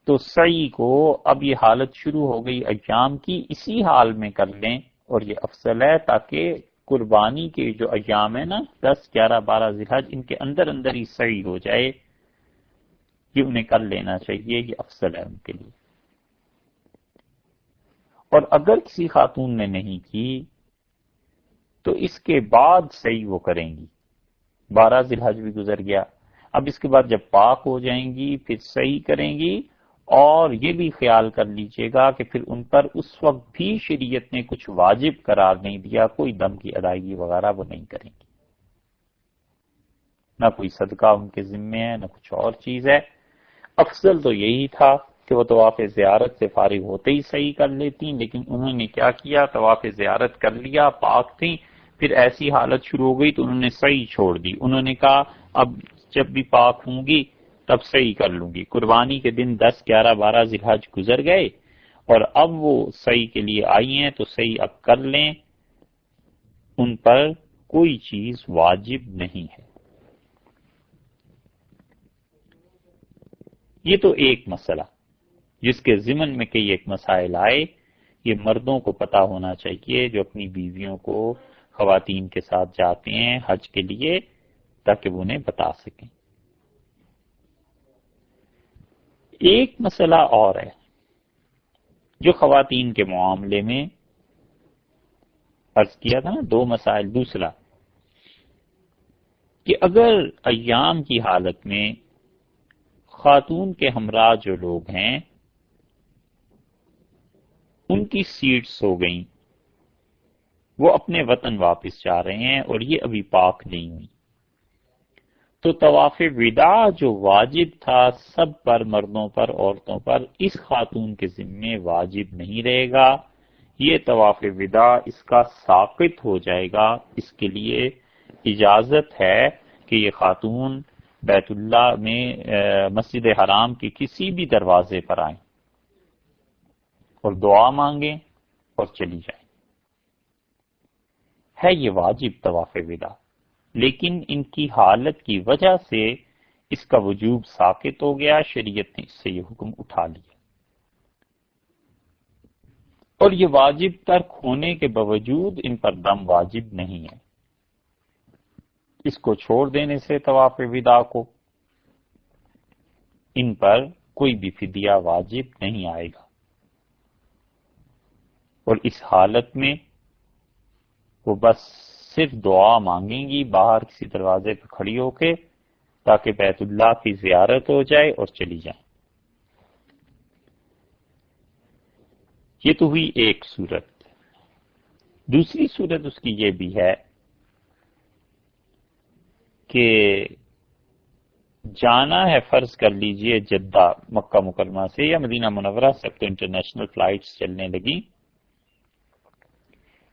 تو سعی کو اب یہ حالت شروع ہو گئی ایام کی، اسی حال میں کر لیں، اور یہ افضل ہے، تاکہ قربانی کے جو ایام ہے نا 10 11 12 ذی الحج، ان کے اندر اندر ہی سعی ہو جائے، یہ انہیں کر لینا چاہیے، یہ افضل ہے ان کے لیے۔ اور اگر کسی خاتون نے نہیں کی تو اس کے بعد سعی وہ کریں گی، 12 ذی الحج بھی گزر گیا، اب اس کے بعد جب پاک ہو جائیں گی پھر سعی کریں گی، اور یہ بھی خیال کر لیجئے گا کہ پھر ان پر اس وقت بھی شریعت نے کچھ واجب قرار نہیں دیا، کوئی دم کی ادائیگی وغیرہ وہ نہیں کریں گی، نہ کوئی صدقہ ان کے ذمے ہے نہ کچھ اور چیز ہے۔ افضل تو یہی تھا کہ وہ طواف زیارت سے فارغ ہوتے ہی صحیح کر لیتی، لیکن انہوں نے کیا کیا، طواف زیارت کر لیا، پاک تھیں، پھر ایسی حالت شروع ہو گئی تو انہوں نے صحیح چھوڑ دی، انہوں نے کہا اب جب بھی پاک ہوں گی تب صحیح کر لوں گی۔ قربانی کے دن 10 11 12 ذی الحج گزر گئے اور اب وہ صحیح کے لیے آئی ہیں تو صحیح اب کر لیں، ان پر کوئی چیز واجب نہیں ہے۔ یہ تو ایک مسئلہ جس کے ضمن میں کئی ایک مسائل آئے، یہ مردوں کو پتا ہونا چاہیے جو اپنی بیویوں کو خواتین کے ساتھ جاتے ہیں حج کے لیے، تاکہ وہ انہیں بتا سکیں۔ ایک مسئلہ اور ہے جو خواتین کے معاملے میں عرض کیا تھا نا، 2 مسائل، دوسرا کہ اگر ایام کی حالت میں خاتون کے ہمراہ جو لوگ ہیں ان کی سیٹس ہو گئیں، وہ اپنے وطن واپس جا رہے ہیں اور یہ ابھی پاک نہیں ہوئی، تو طواف وداع جو واجب تھا سب پر، مردوں پر، عورتوں پر، اس خاتون کے ذمے واجب نہیں رہے گا. یہ طواف وداع اس کا ساقط ہو جائے گا. اس کے لیے اجازت ہے کہ یہ خاتون بیت اللہ میں مسجد حرام کے کسی بھی دروازے پر آئیں اور دعا مانگیں اور چلی جائیں. ہے یہ واجب طواف وداع، لیکن ان کی حالت کی وجہ سے اس کا وجوب ساقط ہو گیا، شریعت نے اس سے یہ حکم اٹھا لیا. اور یہ واجب ترک ہونے کے باوجود ان پر دم واجب نہیں ہے. اس کو چھوڑ دینے سے طواف وداع کو ان پر کوئی بھی فدیہ واجب نہیں آئے گا. اور اس حالت میں وہ بس صرف دعا مانگیں گی باہر کسی دروازے پہ کھڑی ہو کے، تاکہ بیت اللہ کی زیارت ہو جائے اور چلی جائیں. یہ تو ہوئی ایک صورت. دوسری صورت اس کی یہ بھی ہے کہ جانا ہے، فرض کر لیجئے جدہ مکہ مکرمہ سے یا مدینہ منورہ سے، اب تو انٹرنیشنل فلائٹس چلنے لگی.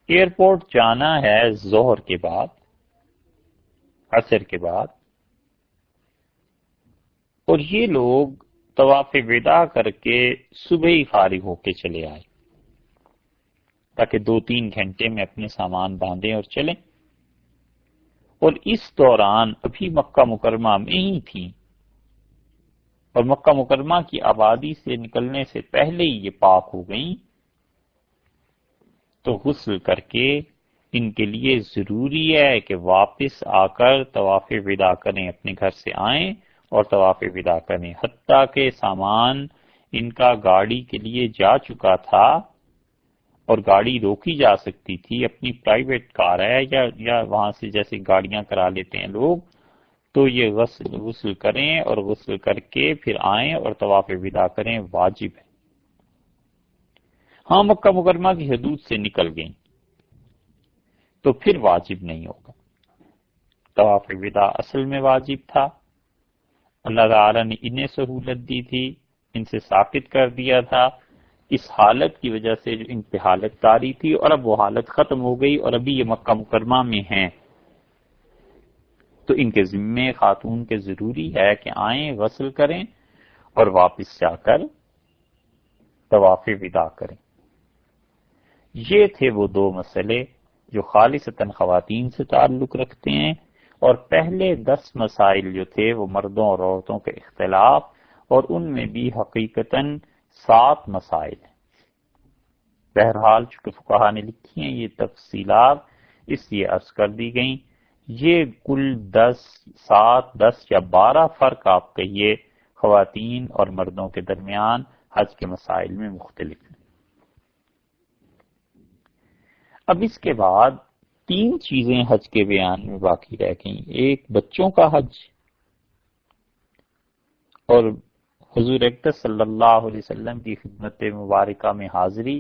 ایئرپورٹ جانا ہے ظہر کے بعد، عصر کے بعد، اور یہ لوگ طواف وداع کر کے صبح ہی فارغ ہو کے چلے آئے تاکہ 2-3 گھنٹے میں اپنے سامان باندھیں اور چلیں. اور اس دوران ابھی مکہ مکرمہ میں ہی تھیں اور مکہ مکرمہ کی آبادی سے نکلنے سے پہلے ہی یہ پاک ہو گئیں، تو غسل کر کے ان کے لیے ضروری ہے کہ واپس آ کر طواف وداع کریں، اپنے گھر سے آئیں اور طواف وداع کریں. حتیٰ کہ سامان ان کا گاڑی کے لیے جا چکا تھا اور گاڑی روکی جا سکتی تھی، اپنی پرائیویٹ کار ہے یا وہاں سے جیسے گاڑیاں کرا لیتے ہیں لوگ، تو یہ غسل کریں اور غسل کر کے پھر آئیں اور طواف وداع کریں، واجب ہے. ہاں مکہ مکرمہ کی حدود سے نکل گئیں تو پھر واجب نہیں ہوگا. طواف وداع اصل میں واجب تھا، اللہ تعالیٰ نے انہیں سہولت دی تھی، ان سے ثابت کر دیا تھا. اس حالت کی وجہ سے جو ان پہ حالت طاری تھی، اور اب وہ حالت ختم ہو گئی اور ابھی یہ مکہ مکرمہ میں ہیں، تو ان کے ذمے خاتون کے ضروری ہے کہ آئیں، غسل کریں اور واپس جا کر طواف وداع کریں. یہ تھے وہ 2 مسئلے جو خالصتاً خواتین سے تعلق رکھتے ہیں، اور پہلے 10 مسائل جو تھے وہ مردوں اور عورتوں کے اختلاف، اور ان میں بھی حقیقتاً 7 مسائل ہیں. بہرحال چونکہ فقہا نے لکھی ہیں یہ تفصیلات، اس لیے عرض کر دی گئیں. یہ کل 7 10 یا 12 فرق آپ کہیے خواتین اور مردوں کے درمیان حج کے مسائل میں مختلف ہیں. اب اس کے بعد 3 چیزیں حج کے بیان میں باقی رہ گئیں. ایک بچوں کا حج، اور حضور اقدس صلی اللہ علیہ وسلم کی خدمت مبارکہ میں حاضری،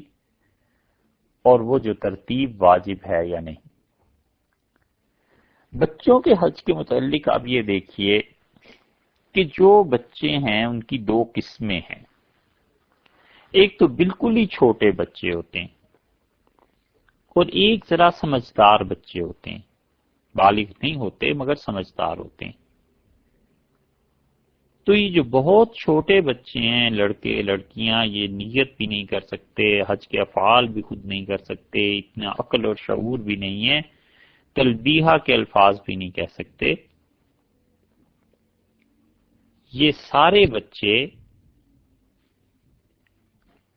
اور وہ جو ترتیب واجب ہے یا نہیں. بچوں کے حج کے متعلق آپ یہ دیکھیے کہ جو بچے ہیں ان کی 2 قسمیں ہیں. ایک تو بالکل ہی چھوٹے بچے ہوتے ہیں، اور ایک ذرا سمجھدار بچے ہوتے ہیں، بالغ نہیں ہوتے مگر سمجھدار ہوتے ہیں. تو یہ جو بہت چھوٹے بچے ہیں، لڑکے لڑکیاں، یہ نیت بھی نہیں کر سکتے، حج کے افعال بھی خود نہیں کر سکتے، اتنا عقل اور شعور بھی نہیں ہے، تلبیہ کے الفاظ بھی نہیں کہہ سکتے. یہ سارے بچے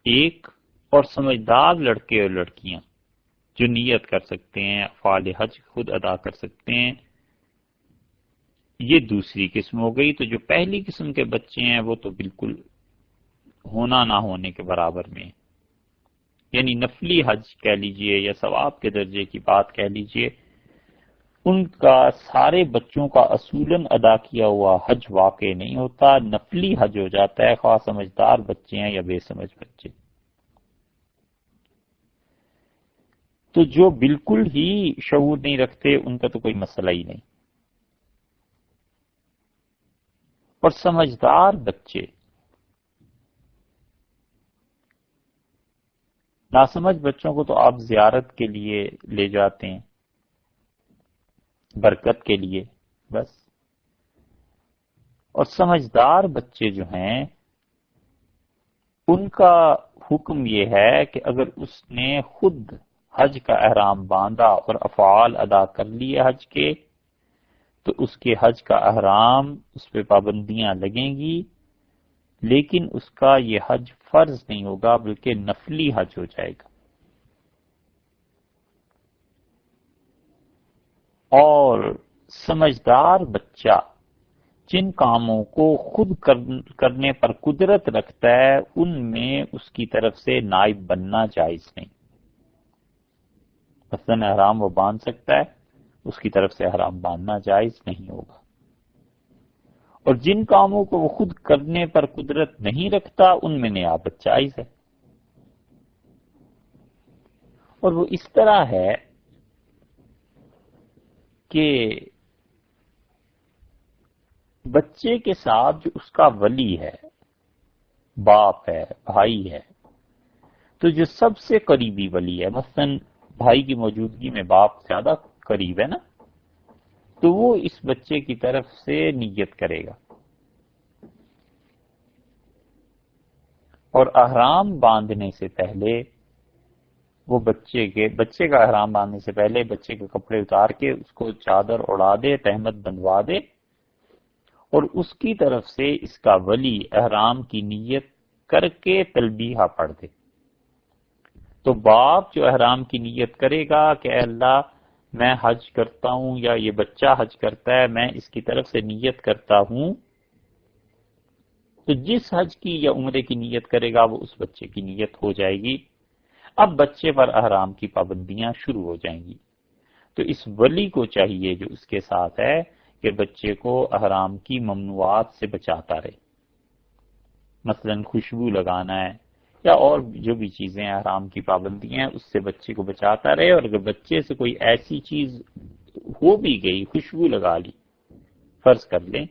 ایک، اور سمجھدار لڑکے اور لڑکیاں جو نیت کر سکتے ہیں، افعال حج خود ادا کر سکتے ہیں، یہ دوسری قسم ہو گئی. تو جو پہلی قسم کے بچے ہیں وہ تو بالکل ہونا نہ ہونے کے برابر میں، یعنی نفلی حج کہہ لیجئے یا ثواب کے درجے کی بات کہہ لیجئے، ان کا سارے بچوں کا اصولاً ادا کیا ہوا حج واقع نہیں ہوتا، نفلی حج ہو جاتا ہے، خواہ سمجھدار بچے ہیں یا بے سمجھ بچے. تو جو بالکل ہی شعور نہیں رکھتے ان کا تو کوئی مسئلہ ہی نہیں. اور سمجھدار بچے ناسمجھ بچوں کو تو آپ زیارت کے لیے لے جاتے ہیں، برکت کے لیے بس، اور سمجھدار بچے جو ہیں ان کا حکم یہ ہے کہ اگر اس نے خود حج کا احرام باندھا اور افعال ادا کر لیے حج کے، تو اس کے حج کا احرام اس پہ پابندیاں لگیں گی، لیکن اس کا یہ حج فرض نہیں ہوگا بلکہ نفلی حج ہو جائے گا۔ اور سمجھدار بچہ جن کاموں کو خود کرنے پر قدرت رکھتا ہے ان میں اس کی طرف سے نائب بننا جائز نہیں۔ مثلاً احرام وہ باندھ سکتا ہے، اس کی طرف سے احرام باندھنا جائز نہیں ہوگا۔ اور جن کاموں کو وہ خود کرنے پر قدرت نہیں رکھتا ان میں نیابت جائز ہے۔ اور وہ اس طرح ہے کہ بچے کے ساتھ جو اس کا ولی ہے، باپ ہے، بھائی ہے، تو جو سب سے قریبی ولی ہے، مثلاً بھائی کی موجودگی میں باپ زیادہ قریب ہے نا، تو وہ اس بچے کی طرف سے نیت کرے گا، اور احرام باندھنے سے پہلے وہ بچے کا احرام باندھنے سے پہلے بچے کے کپڑے اتار کے اس کو چادر اڑا دے، تہمت بندھوا دے، اور اس کی طرف سے اس کا ولی احرام کی نیت کر کے تلبیہ پڑھ دے۔ تو باپ جو احرام کی نیت کرے گا کہ اے اللہ میں حج کرتا ہوں یا یہ بچہ حج کرتا ہے، میں اس کی طرف سے نیت کرتا ہوں، تو جس حج کی یا عمرے کی نیت کرے گا وہ اس بچے کی نیت ہو جائے گی۔ اب بچے پر احرام کی پابندیاں شروع ہو جائیں گی۔ تو اس ولی کو چاہیے جو اس کے ساتھ ہے کہ بچے کو احرام کی ممنوعات سے بچاتا رہے، مثلاً خوشبو لگانا ہے یا اور جو بھی چیزیں احرام کی پابندیاں ہیں اس سے بچے کو بچاتا رہے، اور اگر بچے سے کوئی ایسی چیز ہو بھی گئی، خوشبو لگا لی فرض کر لیں،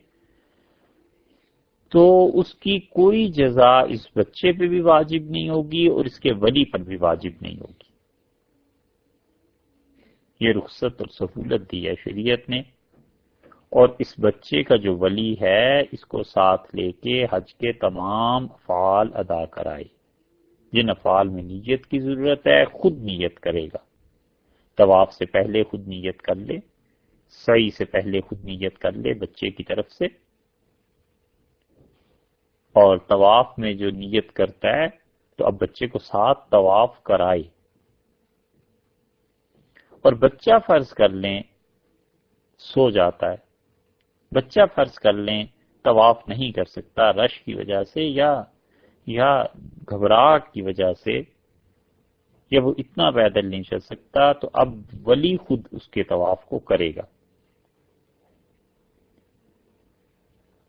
تو اس کی کوئی جزا اس بچے پہ بھی واجب نہیں ہوگی اور اس کے ولی پر بھی واجب نہیں ہوگی۔ یہ رخصت اور سہولت دی ہے شریعت نے، اور اس بچے کا جو ولی ہے اس کو ساتھ لے کے حج کے تمام افعال ادا کرائے۔ جن افعال میں نیت کی ضرورت ہے خود نیت کرے گا، طواف سے پہلے خود نیت کر لے، سعی سے پہلے خود نیت کر لے بچے کی طرف سے، اور طواف میں جو نیت کرتا ہے تو اب بچے کو ساتھ طواف کرائے۔ اور بچہ فرض کر لیں سو جاتا ہے، بچہ فرض کر لیں طواف نہیں کر سکتا رش کی وجہ سے یا گھبراہٹ کی وجہ سے، یا وہ اتنا پیدل نہیں چل سکتا، تو اب ولی خود اس کے طواف کو کرے گا۔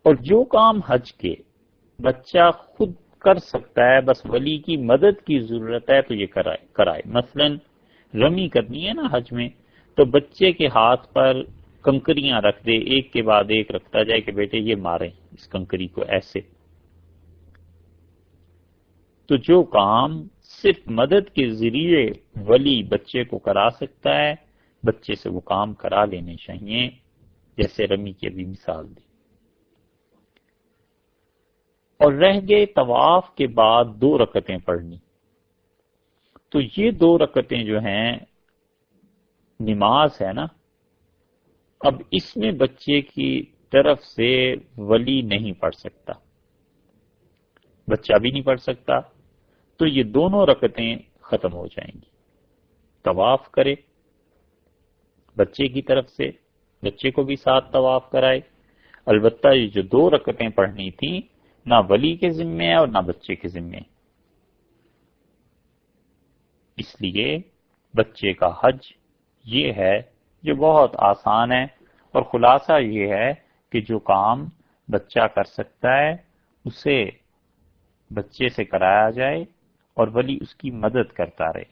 اور جو کام حج کے بچہ خود کر سکتا ہے، بس ولی کی مدد کی ضرورت ہے تو یہ کرائے۔ مثلا رمی کرنی ہے نا حج میں، تو بچے کے ہاتھ پر کنکریاں رکھ دے، ایک کے بعد ایک رکھتا جائے کہ بیٹے یہ ماریں اس کنکری کو ایسے۔ تو جو کام صرف مدد کے ذریعے ولی بچے کو کرا سکتا ہے، بچے سے وہ کام کرا لینے چاہیے، جیسے رمی کی ابھی مثال دی۔ اور رہ گئے طواف کے بعد 2 رکعتیں پڑھنی، تو یہ 2 رکعتیں جو ہیں نماز ہے نا، اب اس میں بچے کی طرف سے ولی نہیں پڑھ سکتا، بچہ بھی نہیں پڑھ سکتا، تو یہ دونوں رکعتیں ختم ہو جائیں گی۔ طواف کرے بچے کی طرف سے، بچے کو بھی ساتھ طواف کرائے، البتہ یہ جو 2 رکعتیں پڑھنی تھیں نہ ولی کے ذمے ہے اور نہ بچے کے ذمے، اس لیے بچے کا حج یہ ہے جو بہت آسان ہے، اور خلاصہ یہ ہے کہ جو کام بچہ کر سکتا ہے اسے بچے سے کرایا جائے اور ولی اس کی مدد کرتا رہے،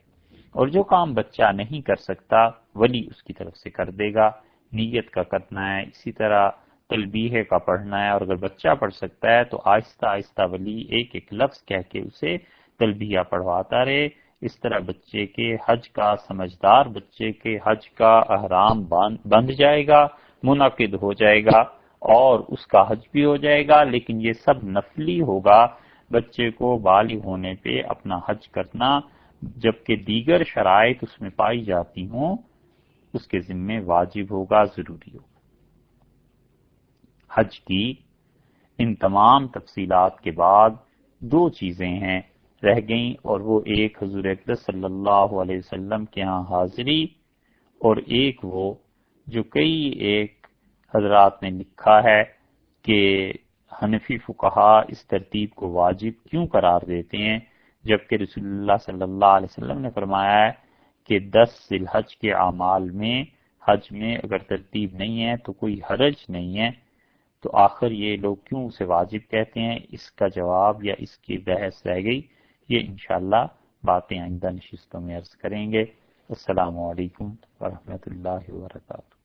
اور جو کام بچہ نہیں کر سکتا ولی اس کی طرف سے کر دے گا۔ نیت کا کرنا ہے، اسی طرح تلبیہ کا پڑھنا ہے، اور اگر بچہ پڑھ سکتا ہے تو آہستہ آہستہ ولی ایک ایک لفظ کہہ کے اسے تلبیہ پڑھواتا رہے۔ اس طرح بچے کے حج کا، سمجھدار بچے کے حج کا احرام بندھ جائے گا، منعقد ہو جائے گا، اور اس کا حج بھی ہو جائے گا، لیکن یہ سب نفلی ہوگا۔ بچے کو بالغ ہونے پہ اپنا حج کرنا، جبکہ دیگر شرائط اس میں پائی جاتی ہوں، اس کے ذمے واجب ہوگا، ضروری ہوگا۔ حج کی ان تمام تفصیلات کے بعد دو چیزیں ہیں رہ گئیں، اور وہ ایک حضور اقدس صلی اللہ علیہ وسلم کے ہاں حاضری، اور ایک وہ جو کئی ایک حضرات نے لکھا ہے کہ حنفی فقہا اس ترتیب کو واجب کیوں قرار دیتے ہیں، جبکہ رسول اللہ صلی اللہ علیہ وسلم نے فرمایا ہے کہ 10 ذی الحج کے اعمال میں حج میں اگر ترتیب نہیں ہے تو کوئی حرج نہیں ہے، تو آخر یہ لوگ کیوں اسے واجب کہتے ہیں؟ اس کا جواب یا اس کی بحث رہ گئی، یہ انشاءاللہ باتیں آئندہ نشستوں میں عرض کریں گے۔ السلام علیکم ورحمۃ اللہ وبرکاتہ۔